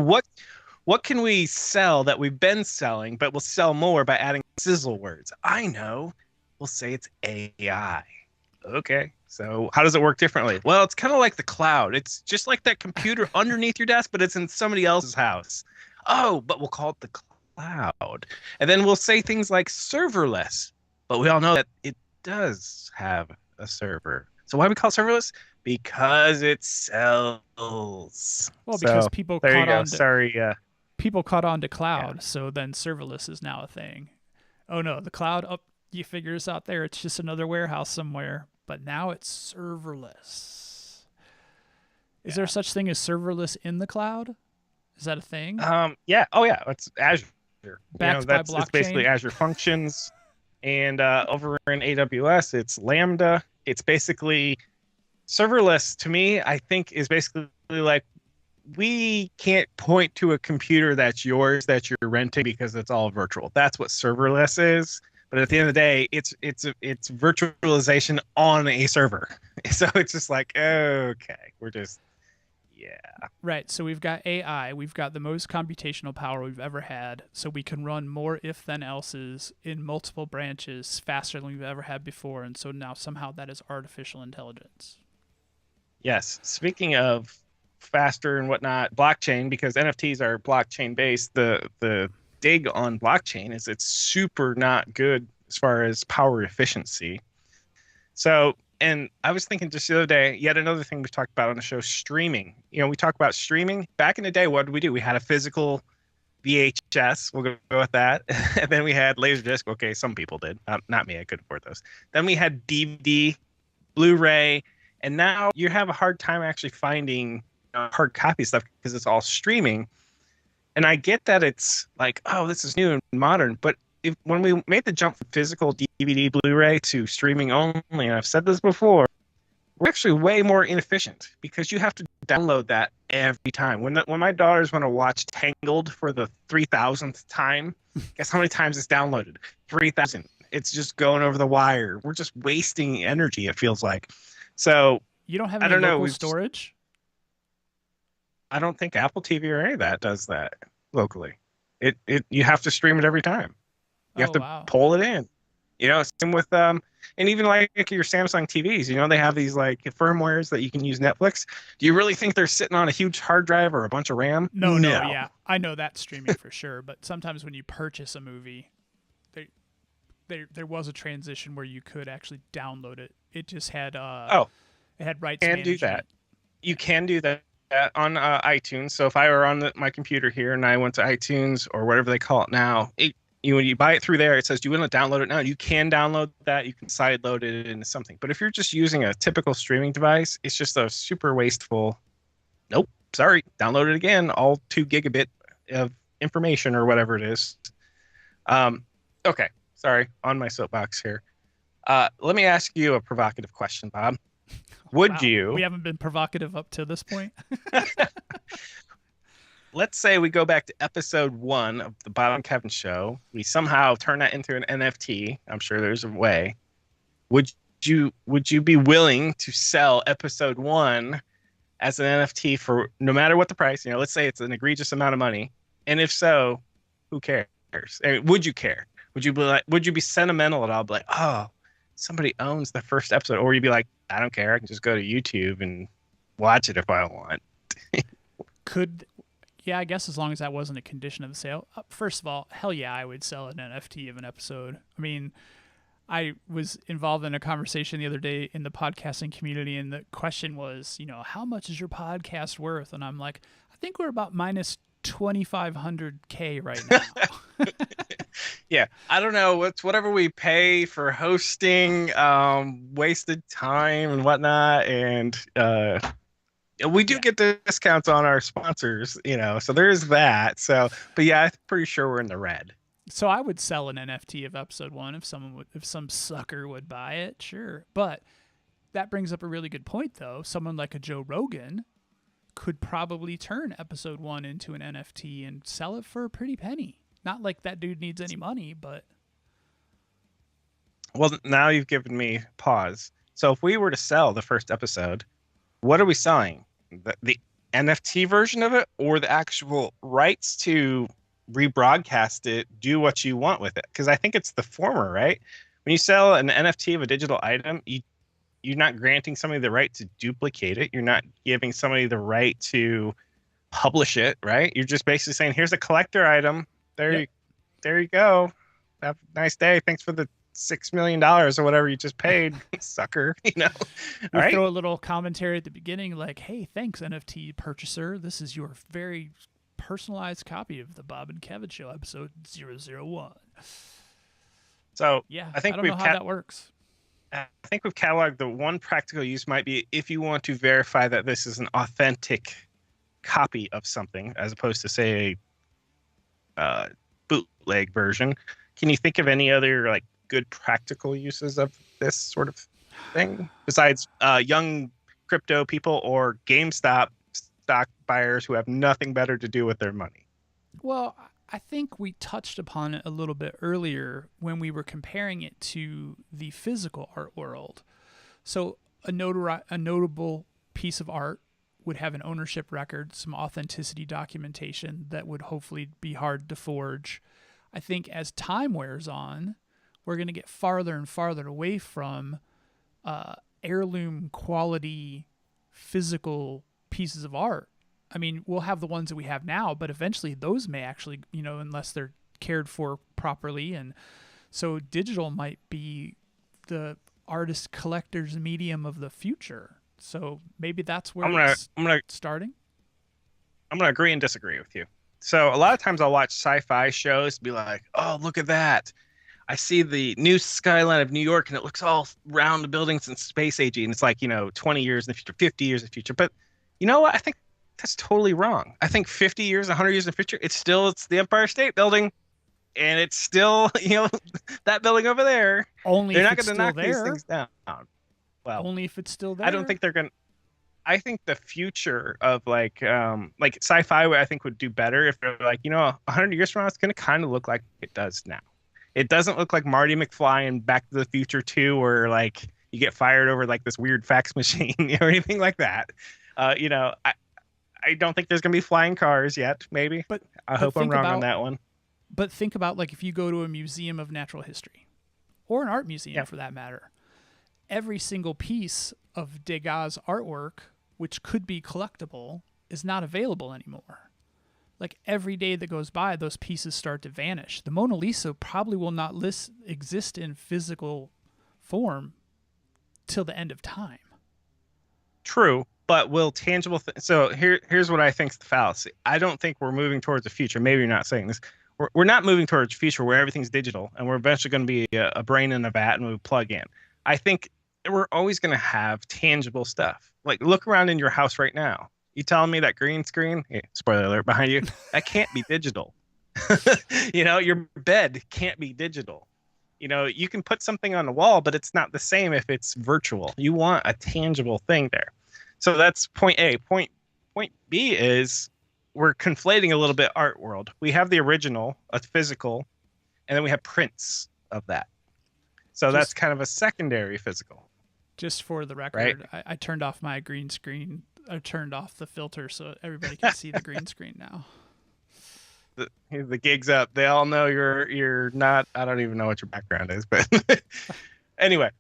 what can we sell that we've been selling, but we'll sell more by adding sizzle words? I know. We'll say it's AI. Okay. So how does it work differently? Well, it's kind of like the cloud. It's just like that computer underneath your desk, but it's in somebody else's house. Oh, but we'll call it the cloud. And then we'll say things like serverless. But we all know that it does have a server. So why do we call it serverless? Because it sells. Well, because people there caught you go. on to, Sorry. people caught on to cloud, so then serverless is now a thing. Oh no, the cloud, you figure this out there. It's just another warehouse somewhere. But now it's serverless. Is there such thing as serverless in the cloud? Is that a thing? Yeah. Oh yeah. It's Azure. Backed by blockchain. It's basically Azure Functions. And over in AWS, it's Lambda. It's basically serverless to me, I think, is basically like, we can't point to a computer that's yours that you're renting because it's all virtual. That's what serverless is. But at the end of the day, it's virtualization on a server. So it's just like, okay, we're just, yeah. Right. So we've got AI. We've got the most computational power we've ever had. So we can run more if-then-else's in multiple branches faster than we've ever had before. And so now somehow that is artificial intelligence. Yes. Speaking of faster and whatnot, blockchain, because NFTs are blockchain based, the dig on blockchain is it's super not good as far as power efficiency. So, and I was thinking just the other day, yet another thing we've talked about on the show, streaming. You know, we talk about streaming. Back in the day, what did we do? We had a physical VHS. We'll go with that. And then we had Laserdisc. Okay, some people did. Not me. I couldn't afford those. Then we had DVD, Blu-ray. And now you have a hard time actually finding hard copy stuff because it's all streaming. And I get that it's like, oh, this is new and modern. But when we made the jump from physical DVD, Blu-ray to streaming only, and I've said this before, we're actually way more inefficient because you have to download that every time. When my daughters want to watch Tangled for the 3,000th time, guess how many times it's downloaded? 3,000. It's just going over the wire. We're just wasting energy, it feels like. So you don't have any local storage? I don't think Apple TV or any of that does that locally. You have to stream it every time. You have to pull it in. You know, same with and even like your Samsung TVs, you know, they have these like firmwares that you can use Netflix. Do you really think they're sitting on a huge hard drive or a bunch of RAM? No, yeah. I know that's streaming for sure, but sometimes when you purchase a movie, there was a transition where you could actually download it. It just had it had rights management. Do that. You can do that on iTunes. So if I were on my computer here and I went to iTunes or whatever they call it now, when you buy it through there, it says, do you want to download it now? You can download that. You can side load it into something. But if you're just using a typical streaming device, it's just a super wasteful. Nope. Sorry. Download it again. All 2 gigabit of information or whatever it is. Okay. Sorry. On my soapbox here. Let me ask you a provocative question, Bob. Would you? We haven't been provocative up to this point. Let's say we go back to episode 1 of the Bob and Kevin show. We somehow turn that into an NFT. I'm sure there's a way. Would you be willing to sell episode 1 as an NFT for no matter what the price? You know, let's say it's an egregious amount of money. And if so, who cares? I mean, would you care? Would you be sentimental at all? Be like, oh, somebody owns the first episode, or you'd be like, I don't care, I can just go to YouTube and watch it if I want. Could Yeah, I guess as long as that wasn't a condition of the sale. First of all, hell yeah, I would sell an NFT of an episode. I mean, I was involved in a conversation the other day in the podcasting community, and the question was, how much is your podcast worth? And I'm like, I think we're about minus 2,500K right now. Yeah, I don't know. It's whatever we pay for hosting, wasted time and whatnot, and we do Yeah. get discounts on our sponsors, so there is that. So, but yeah, I'm pretty sure we're in the red. So I would sell an NFT of episode 1 if some sucker would buy it, sure. But that brings up a really good point, though. Someone like a Joe Rogan could probably turn episode 1 into an NFT and sell it for a pretty penny. Not like that dude needs any money, but Well, now you've given me pause. So if we were to sell the first episode, what are we selling? The NFT version of it, or the actual rights to rebroadcast it, do what you want with it? Because I think it's the former, right? When you sell an NFT of a digital item, you're not granting somebody the right to duplicate it. You're not giving somebody the right to publish it, right? You're just basically saying, here's a collector item. Yep. There you go. Have a nice day. Thanks for the $6 million or whatever you just paid, sucker. We All right. throw a little commentary at the beginning like, hey, thanks, NFT purchaser. This is your very personalized copy of the Bob and Kevin Show, episode 001. So Yeah, I think don't know how that works. I think we've cataloged the one practical use might be if you want to verify that this is an authentic copy of something, as opposed to, say, a bootleg version. Can you think of any other like good practical uses of this sort of thing besides young crypto people or GameStop stock buyers who have nothing better to do with their money? Well, I think we touched upon it a little bit earlier when we were comparing it to the physical art world. So a notable piece of art would have an ownership record, some authenticity documentation that would hopefully be hard to forge. I think as time wears on, we're going to get farther and farther away from heirloom quality physical pieces of art. I mean, we'll have the ones that we have now, but eventually those may actually, unless they're cared for properly. And so digital might be the artist collector's medium of the future. So maybe that's where it's starting. I'm gonna agree and disagree with you. So a lot of times I'll watch sci-fi shows and be like, oh, look at that. I see the new skyline of New York and it looks all round buildings and space agey. And it's like, 20 years in the future, 50 years in the future. But you know what? I think that's totally wrong. I think 50 years, 100 years in the future, it's the Empire State Building. And it's still, that building over there. Only they're if not it's going to knock still these there. things down. Well, Only if it's still there. I don't think they're going to. I think the future of like sci-fi, I think would do better if they're like, 100 years from now, it's going to kind of look like it does now. It doesn't look like Marty McFly in Back to the Future 2, where like you get fired over like this weird fax machine or anything like that. I don't think there's going to be flying cars yet. Maybe, but I hope I'm wrong on that one. But think about like if you go to a museum of natural history, or an art museum for that matter, every single piece of Degas' artwork, which could be collectible, is not available anymore. Like every day that goes by, those pieces start to vanish. The Mona Lisa probably will not exist in physical form till the end of time. True, but will tangible so here's what I think is the fallacy. I don't think we're moving towards the future. Maybe you're not saying this. We're not moving towards the future where everything's digital and we're eventually going to be a brain in a vat and we plug in. I think we're always going to have tangible stuff. Like look around in your house right now. You telling me that green screen, spoiler alert behind you, that can't be digital. Your bed can't be digital. You can put something on the wall, but it's not the same if it's virtual. You want a tangible thing there. So that's point A. Point B is we're conflating a little bit art world. We have the original, a physical, and then we have prints of that. So that's kind of a secondary physical. Just for the record, right? I turned off my green screen. I turned off the filter so everybody can see the green screen now. The gig's up. They all know you're not. I don't even know what your background is, but anyway.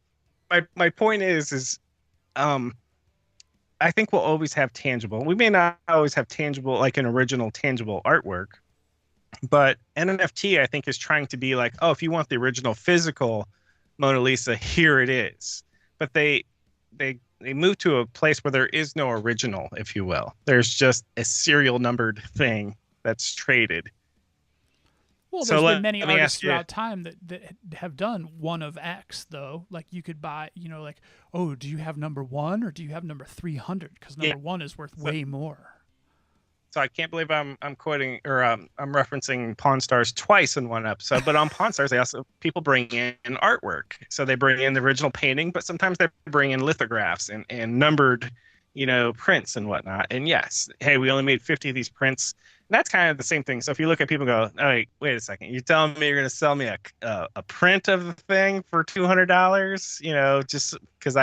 my point is um I think we'll always have tangible. We may not always have tangible, like an original tangible artwork, but an NFT, I think, is trying to be like, oh, if you want the original physical Mona Lisa, here it is. But they move to a place where there is no original, if you will. There's just a serial numbered thing that's traded. Well, So there's been many let me artists ask you, throughout time that have done one of X though. Like you could buy, like, oh, do you have number one or do you have number 300? Because yeah. number one is worth So, way more. so I can't believe I'm quoting or I'm referencing Pawn Stars twice in one episode. But on Pawn Stars, they also people bring in artwork. So they bring in the original painting, but sometimes they bring in lithographs and numbered, prints and whatnot. And yes, hey, we only made 50 of these prints. And that's kind of the same thing. So if you look at people and go, oh, wait a second, you're telling me you're going to sell me a print of the thing for $200? Just because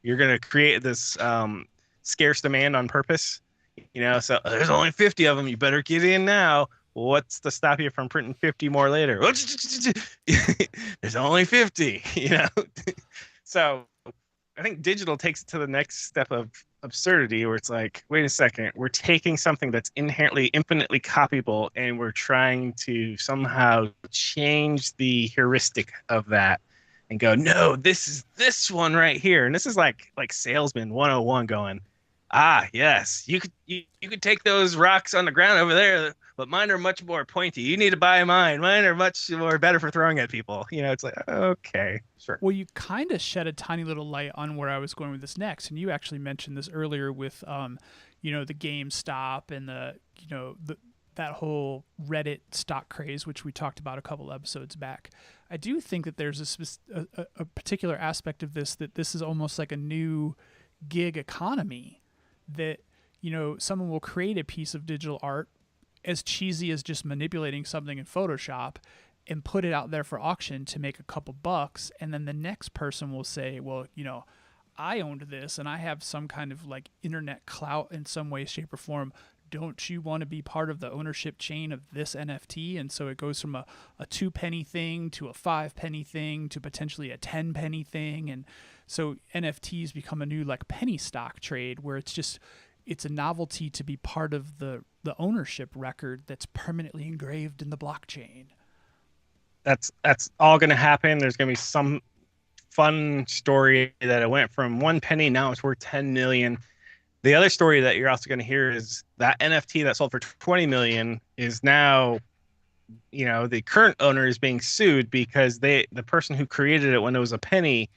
you're going to create this scarce demand on purpose. So there's only 50 of them. You better get in now. What's to stop you from printing 50 more later? There's only 50, So I think digital takes it to the next step of absurdity where it's like, wait a second, we're taking something that's inherently infinitely copyable and we're trying to somehow change the heuristic of that and go, no, this is this one right here. And this is like salesman 101 going, ah, yes, you could take those rocks on the ground over there, but mine are much more pointy. You need to buy mine. Mine are much more better for throwing at people. It's like, okay, sure. Well, you kind of shed a tiny little light on where I was going with this next, and you actually mentioned this earlier with, the GameStop and that whole Reddit stock craze, which we talked about a couple episodes back. I do think that there's a particular aspect of this that this is almost like a new gig economy that someone will create a piece of digital art as cheesy as just manipulating something in Photoshop and put it out there for auction to make a couple bucks, and then the next person will say, well, I owned this and I have some kind of like internet clout in some way, shape, or form. Don't you want to be part of the ownership chain of this NFT? And so it goes from a 2-penny thing to a 5-penny thing to potentially a 10-penny thing. And so NFTs become a new like penny stock trade where it's a novelty to be part of the ownership record that's permanently engraved in the blockchain. That's all going to happen. There's going to be some fun story that it went from 1 penny, now it's worth 10 million. The other story that you're also going to hear is that NFT that sold for 20 million is now, the current owner is being sued because the person who created it when it was a penny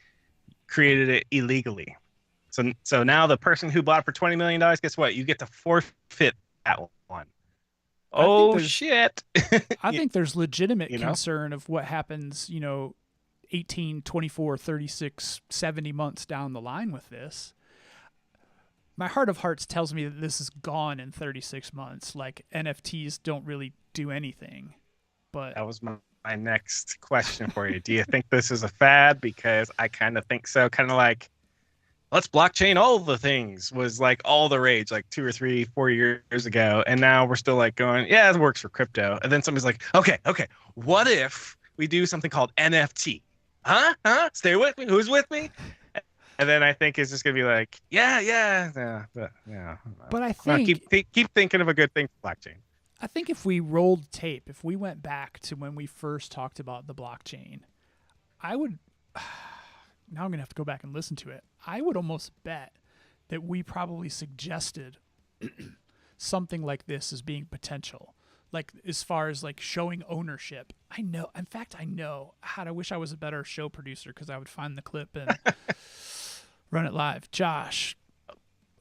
created it illegally. So now the person who bought it for $20 million, guess what? You get to forfeit that one. Oh shit. I think there's legitimate concern of what happens, 18, 24, 36, 70 months down the line with this. My heart of hearts tells me that this is gone in 36 months. Like NFTs don't really do anything. But that was my next question for you. Do you think this is a fad? Because I kind of think so. Kind of like, let's blockchain all the things was like all the rage like 2 or 3, 4 years ago. And now we're still like going, yeah, it works for crypto. And then somebody's like, okay, what if we do something called NFT? Huh? Stay with me? Who's with me? And then I think it's just gonna be like, yeah. But I think keep thinking of a good thing for blockchain. I think if we rolled tape, if we went back to when we first talked about the blockchain, I would. Now I'm gonna have to go back and listen to it. I would almost bet that we probably suggested something like this as being potential. Like as far as like showing ownership. I know. In fact, I know. God, I wish I was a better show producer because I would find the clip and run it live. Josh,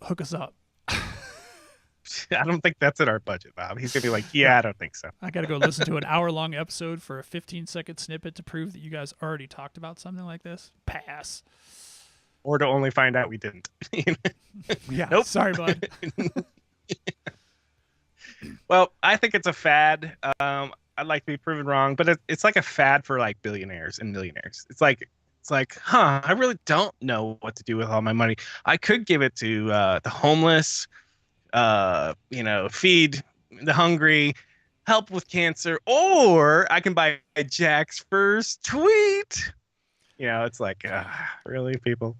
hook us up. I don't think that's in our budget, Bob. He's gonna be like, yeah, I don't think so. I gotta go listen to an hour-long episode for a 15-second snippet to prove that you guys already talked about something like this. Pass. Or to only find out we didn't. Yeah. Nope. Sorry, bud. Well, I think it's a fad. I'd like to be proven wrong, but it's like a fad for like billionaires and millionaires. It's like, I really don't know what to do with all my money. I could give it to the homeless, feed the hungry, help with cancer, or I can buy Jack's first tweet. It's like, really, people?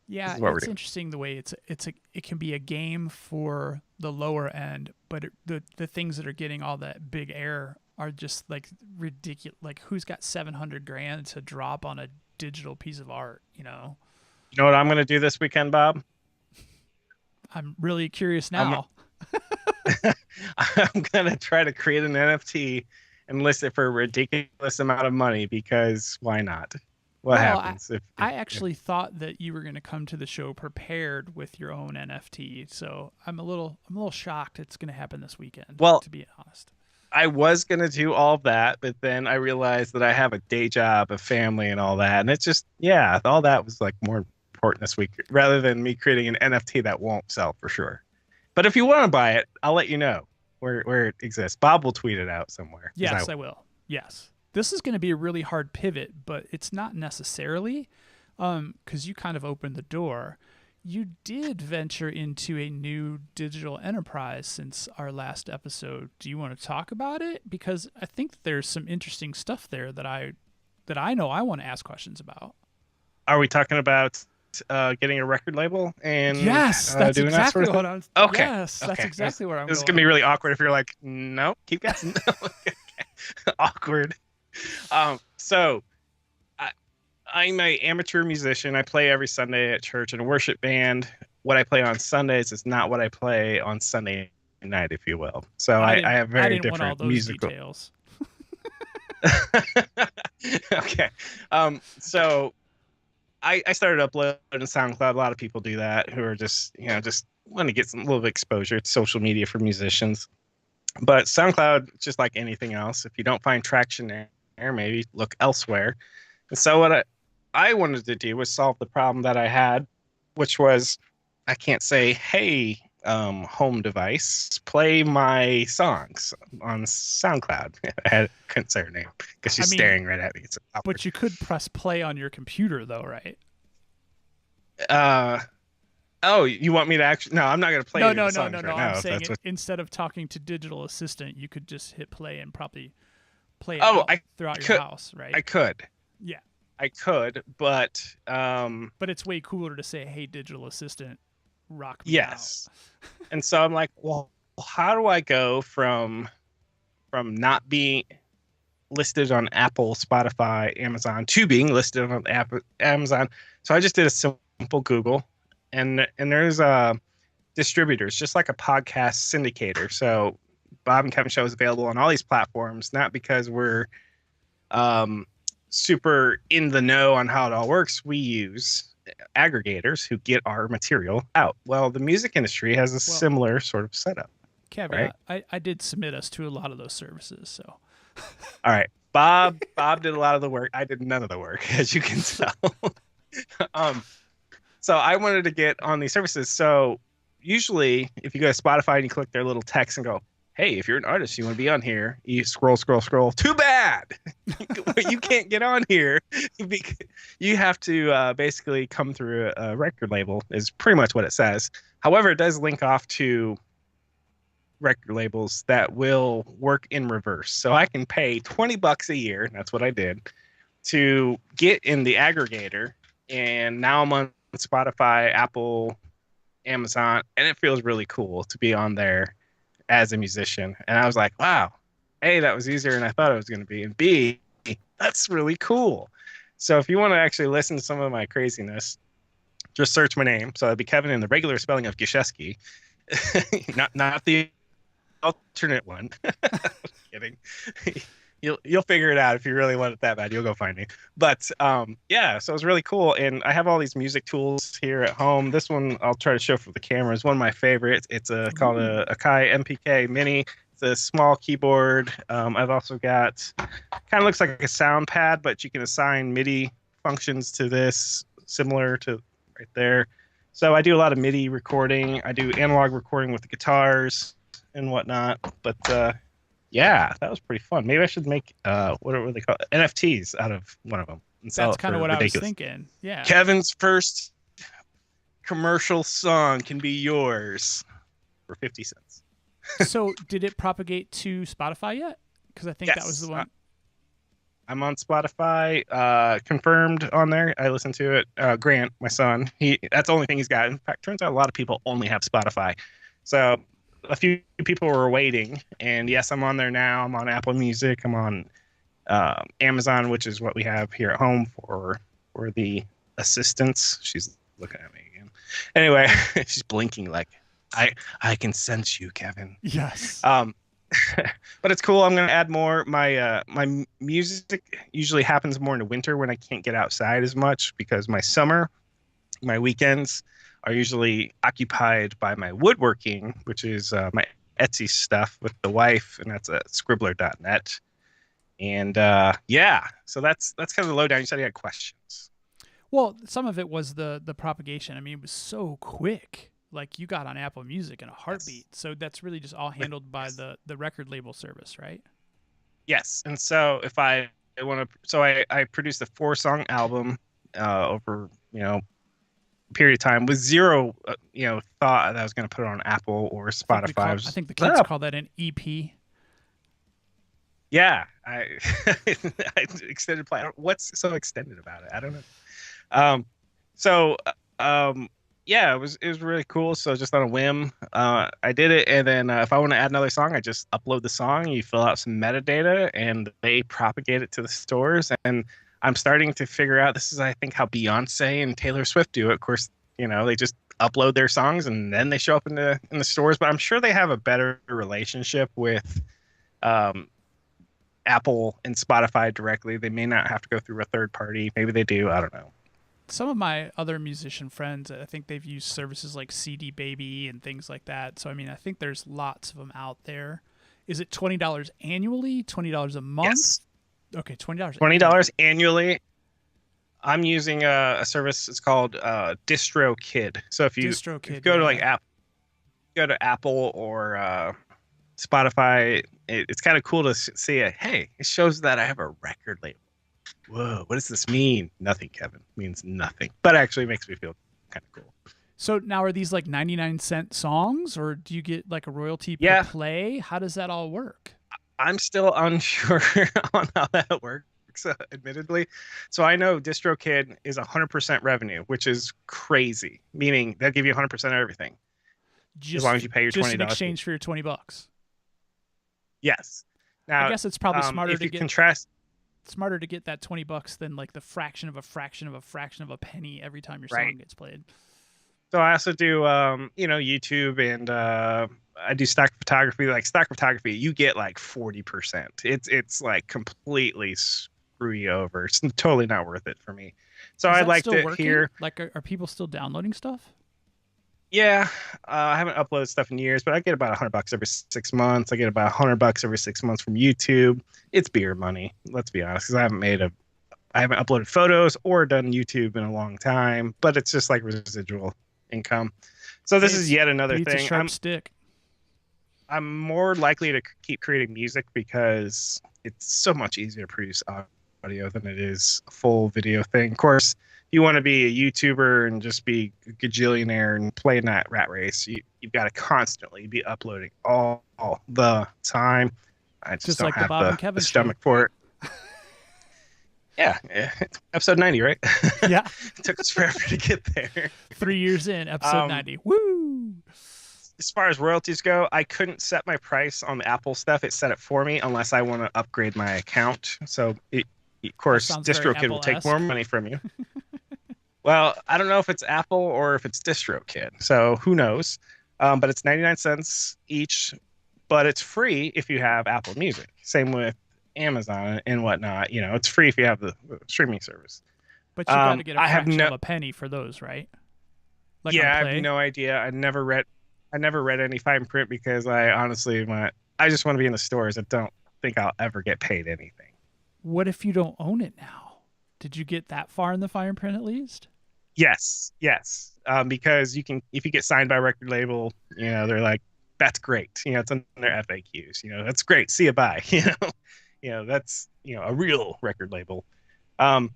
This Yeah, is what we're it's doing. interesting the way it can be a game for the lower end, but the things that are getting all that big air are just like ridiculous. Like who's got 700 grand to drop on a digital piece of art? You know what I'm going to do this weekend, Bob? I'm really curious I'm now. I'm going to try to create an NFT and list it for a ridiculous amount of money because why not? What Well, happens I if actually thought that you were going to come to the show prepared with your own NFT, so I'm a little shocked it's going to happen this weekend. well, To be honest. I was going to do all that, but then I realized that I have a day job, a family, and all that. And it's just, yeah, all that was like more important this week rather than me creating an NFT that won't sell for sure. But if you want to buy it, I'll let you know where it exists. Bob will tweet it out somewhere. Yes, I will. Yes. This is going to be a really hard pivot, but it's not necessarily because you kind of opened the door. You did venture into a new digital enterprise since our last episode. Do you want to talk about it? Because I think there's some interesting stuff there that I know I want to ask questions about. Are we talking about getting a record label and Yes, that's doing that exactly sort of what thing? I'm. Okay. Yes, that's Okay. exactly where I'm This is going. gonna be really awkward if you're like, no, keep guessing. Awkward. So I, I'm a amateur musician. I play every Sunday at church in a worship band. What I play on Sundays is not what I play on Sunday night, if you will. So I I didn't. have I very didn't want all different those musical. details. Okay. So I started uploading to SoundCloud. A lot of people do that who are just want to get some little bit of exposure. It's social media for musicians. But SoundCloud, just like anything else, if you don't find traction there, maybe look elsewhere. And so what I wanted to do was solve the problem that I had, which was I can't say, hey, home device, play my songs on SoundCloud. Couldn't say her name because I she's mean, staring right at me. It's awkward. but you could press play on your computer, though, right? Uh, oh, you want me to actually? No, I'm not going to play No, any of no, the no, no, songs no. right I'm now. If saying that's it, what. instead of talking to digital assistant, you could just hit play and probably play it Oh, out throughout your could. house, right? I could. Yeah. I could, but But it's way cooler to say, "Hey, digital assistant, rock me out." yes. And so I'm like, well, how do I go from not being listed on Apple, Spotify, Amazon to being listed on Amazon? So I just did a simple Google, and there's distributors, just like a podcast syndicator. So Bob and Kevin Show is available on all these platforms, not because we're um, super in the know on how it all works. We use aggregators who get our material out. Well, the music industry has a Well, similar sort of setup, right? caveat: I did submit us to a lot of those services, so All right. Bob did a lot of the work. I did none of the work, as you can tell. um, so I wanted to get on these services. So usually, if you go to Spotify and you click their little text and go, "Hey, if you're an artist, you want to be on here," you scroll, scroll, scroll. Too bad, you can't get on here. You have to basically come through a record label. Is pretty much what it says. However, it does link off to record labels that will work in reverse. So I can pay $20 a year, and that's what I did, to get in the aggregator. And now I'm on Spotify, Apple, Amazon, and it feels really cool to be on there as a musician. And I was like, wow, A, that was easier than I thought it was going to be. And B, that's really cool. So if you want to actually listen to some of my craziness, just search my name. So it'd be Kevin in the regular spelling of Gishesky, not the alternate one. Kidding. You'll figure it out if you really want it that bad. You'll go find me. But yeah, so it was really cool, and I have all these music tools here at home. This one I'll try to show for the camera. Is one of my favorites. It's called a Akai MPK Mini. It's a small keyboard. I've also got kind of looks like a sound pad, but you can assign MIDI functions to this, similar to right there. So I do a lot of MIDI recording. I do analog recording with the guitars and whatnot. But yeah, that was pretty fun. Maybe I should make what are they called? NFTs out of one of them and sell that's it kind for of what I was ridiculous. thinking. Yeah. Kevin's first commercial song can be yours for 50 cents. So did it propagate to Spotify yet? Because I think that was Yes. the one. I'm on Spotify, confirmed on there. I listen to it. Grant, my son, that's the only thing he's got. In fact, turns out a lot of people only have Spotify. So a few people were waiting, and yes, I'm on there now. I'm on Apple Music. I'm on Amazon, which is what we have here at home for the assistants. She's looking at me again. Anyway, she's blinking like I can sense you, Kevin. Yes. But it's cool. I'm gonna add more. My music usually happens more in the winter when I can't get outside as much because my weekends are usually occupied by my woodworking, which is my Etsy stuff with the wife, and that's at scribbler.net. And yeah, so that's kind of the lowdown. You said you had questions. Well, some of it was the propagation. I mean, it was so quick. Like you got on Apple Music in a heartbeat. Yes. So that's really just all handled by the record label service, right? Yes, and so if I want to, so I produced a 4-song album over period of time with zero thought that I was going to put it on Apple or Spotify. I think the kids call that an EP. Yeah, I extended play. What's so extended about it? I don't know. Um, so yeah, it was really cool. So just on a whim, I did it, and then if I want to add another song, I just upload the song. You fill out some metadata, and they propagate it to the stores. And I'm starting to figure out this is, I think, how Beyonce and Taylor Swift do it. Of course, they just upload their songs and then they show up in the stores. But I'm sure they have a better relationship with Apple and Spotify directly. They may not have to go through a third party. Maybe they do. I don't know. Some of my other musician friends, I think they've used services like CD Baby and things like that. So I mean, I think there's lots of them out there. Is it $20 annually? $20 a month? Yes. Okay, $20. $20 annually. I'm using a service. It's called DistroKid. So if you go to like Apple or Spotify, it's kind of cool to see it. Hey, it shows that I have a record label. Whoa, what does this mean? Nothing, Kevin. It means nothing. But actually makes me feel kind of cool. So now are these like 99-cent songs, or do you get like a royalty per play? How does that all work? I'm still unsure on how that works, admittedly. So I know DistroKid is 100% revenue, which is crazy, meaning they'll give you 100% of everything. As long as you pay your $20. Just in exchange for your $20. Yes. Now, I guess it's probably smarter to contrast. Smarter to get that $20 than like the fraction of a fraction of a fraction of a penny every time your song gets played. So I also do YouTube, and I do stock photography. Like stock photography, you get like 40%. It's like completely screw you over. It's totally not worth it for me. So I'd like to hear. Like, are people still downloading stuff? Yeah, I haven't uploaded stuff in years, but I get about $100 every 6 months. I get about $100 every 6 months from YouTube. It's beer money, let's be honest, because I haven't uploaded photos or done YouTube in a long time. But it's just like residual income. So this is yet another thing. A sharp stick. I'm more likely to keep creating music because it's so much easier to produce audio than it is a full video thing. Of course, if you want to be a YouTuber and just be a gajillionaire and play in that rat race, you've got to constantly be uploading all the time. I just don't like have the stomach for it. Yeah, episode 90, right? Yeah. It took us forever to get there. 3 years in, episode 90. Woo! As far as royalties go, I couldn't set my price on the Apple stuff. It set it for me unless I want to upgrade my account. So, of course, DistroKid will take more money from you. Well, I don't know if it's Apple or if it's DistroKid. So who knows? But it's 99 cents each, but it's free if you have Apple Music. Same with Amazon and whatnot. It's free if you have the streaming service. But you got to get a fraction of a penny for those, right? Like I have no idea. I never read any fine print because I honestly I just want to be in the stores. I don't think I'll ever get paid anything. What if you don't own it now? Did you get that far in the fine print at least? Yes. Because if you get signed by a record label, they're like, that's great. It's on their FAQs. That's great. See you, bye. That's a real record label. I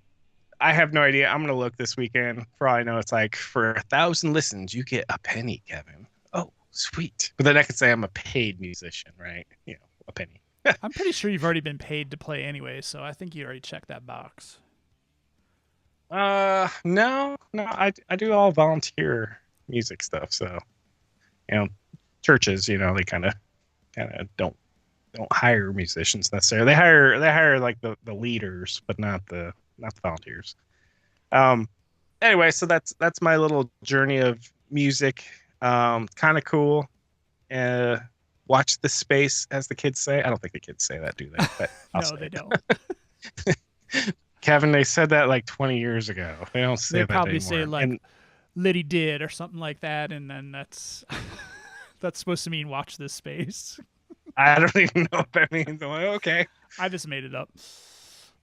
have no idea. I'm gonna look this weekend. For all I know, it's like for 1,000 listens, you get a penny, Kevin. Oh, sweet. But then I could say I'm a paid musician, right? A penny. I'm pretty sure you've already been paid to play anyway, so I think you already checked that box. No, I do all volunteer music stuff. So, churches, they kind of don't hire musicians necessarily. They hire like the leaders, but not the volunteers. Anyway, so that's my little journey of music. Kind of cool. Watch this space, as the kids say. I don't think the kids say that, do they? But No, they don't. Kevin, they said that like 20 years ago. They don't say They that probably anymore. say like And Liddy did or something like that, and then that's that's supposed to mean watch this space. I don't even know what that means. I'm like, okay. I just made it up.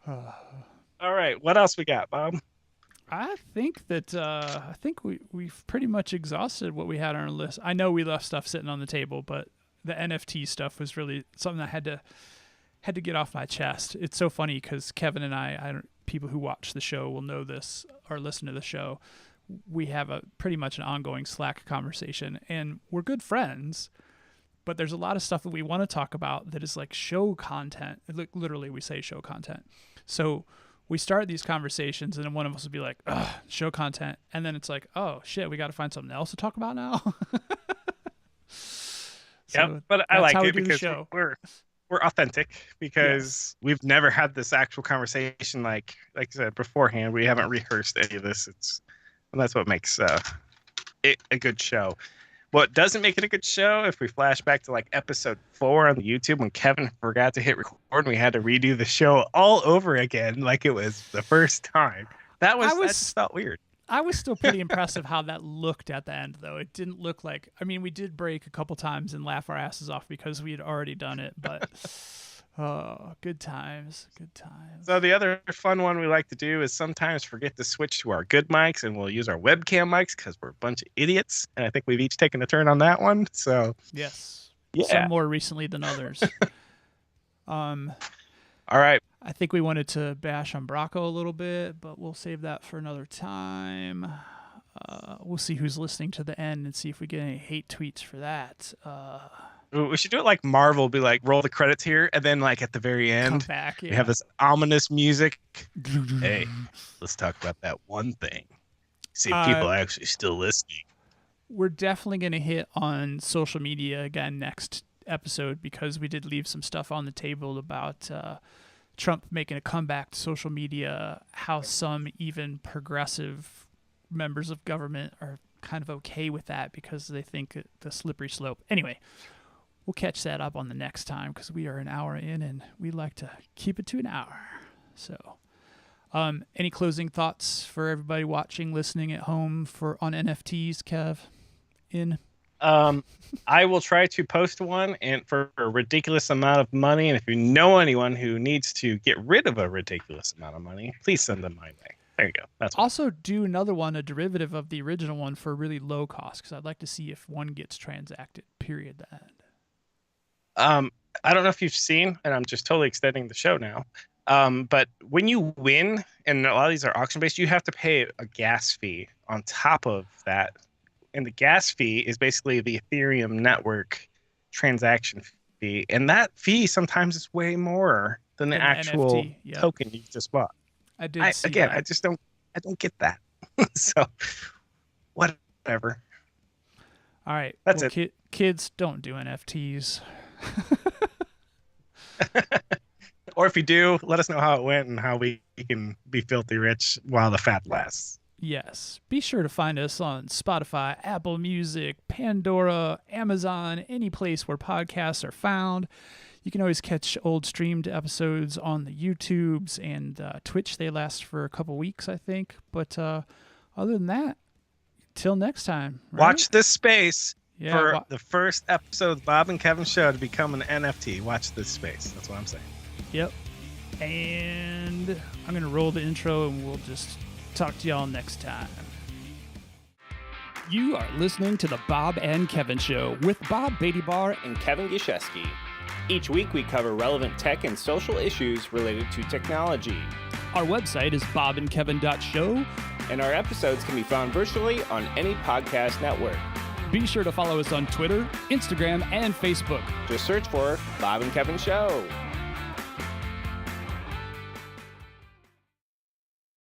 All right. What else we got, Bob? I think we've pretty much exhausted what we had on our list. I know we left stuff sitting on the table, but the NFT stuff was really something I had to get off my chest. It's so funny because Kevin and people who watch the show will know this or listen to the show. We have a pretty much an ongoing Slack conversation, and we're good friends. But there's a lot of stuff that we want to talk about that is like show content. Like literally, we say show content. So we start these conversations, and then one of us will be like, "Ugh, show content," and then it's like, "Oh shit, we got to find something else to talk about now." Yeah, but I like it because we're authentic because we've never had this actual conversation like I said beforehand. We haven't rehearsed any of this. And that's what makes it a good show. What doesn't make it a good show, if we flash back to like episode 4 on the YouTube when Kevin forgot to hit record and we had to redo the show all over again like it was the first time. That just felt weird. I was still pretty impressed of how that looked at the end, though. It didn't look like... I mean, we did break a couple times and laugh our asses off because we had already done it, but... Oh, good times. Good times. So the other fun one we like to do is sometimes forget to switch to our good mics, and we'll use our webcam mics because we're a bunch of idiots. And I think we've each taken a turn on that one. So yes, yeah, some more recently than others. All right. I think we wanted to bash on Bracco a little bit, but we'll save that for another time. We'll see who's listening to the end and see if we get any hate tweets for that. We should do it like Marvel, be like, roll the credits here, and then like at the very end, back, we have this ominous music. Hey, let's talk about that one thing. See if people are actually still listening. We're definitely going to hit on social media again next episode because we did leave some stuff on the table about Trump making a comeback to social media, how some even progressive members of government are kind of okay with that because they think the slippery slope. Anyway, we'll catch that up on the next time because we are an hour in and we like to keep it to an hour. So, any closing thoughts for everybody watching, listening at home on NFTs, Kev? I will try to post one and for a ridiculous amount of money. And if you know anyone who needs to get rid of a ridiculous amount of money, please send them my way. There you go. That's also do another one, a derivative of the original one for really low cost because I'd like to see if one gets transacted. Period. The end. I don't know if you've seen, and I'm just totally extending the show now. But when you win, and a lot of these are auction based, you have to pay a gas fee on top of that. And the gas fee is basically the Ethereum network transaction fee. And that fee sometimes is way more than the actual NFT, yep. token you just bought. I just don't get that. So whatever. All right. That's it. Kids, don't do NFTs. Or if you do, let us know how it went and how we can be filthy rich while the fad lasts. Yes. Be sure to find us on Spotify, Apple Music, Pandora, Amazon, any place where podcasts are found. You can always catch old streamed episodes on the YouTubes and Twitch. They last for a couple weeks, I think. But other than that, till next time. Right? Watch this space for the first episode of Bob and Kevin Show to become an NFT. Watch this space. That's what I'm saying. Yep. And I'm going to roll the intro and we'll just talk to y'all next time. You are listening to the Bob and Kevin Show with Bob Beattybar and Kevin Gishesky. Each week we cover relevant tech and social issues related to technology. Our website is bobandkevin.show. And our episodes can be found virtually on any podcast network. Be sure to follow us on Twitter, Instagram, and Facebook. Just search for Bob and Kevin Show.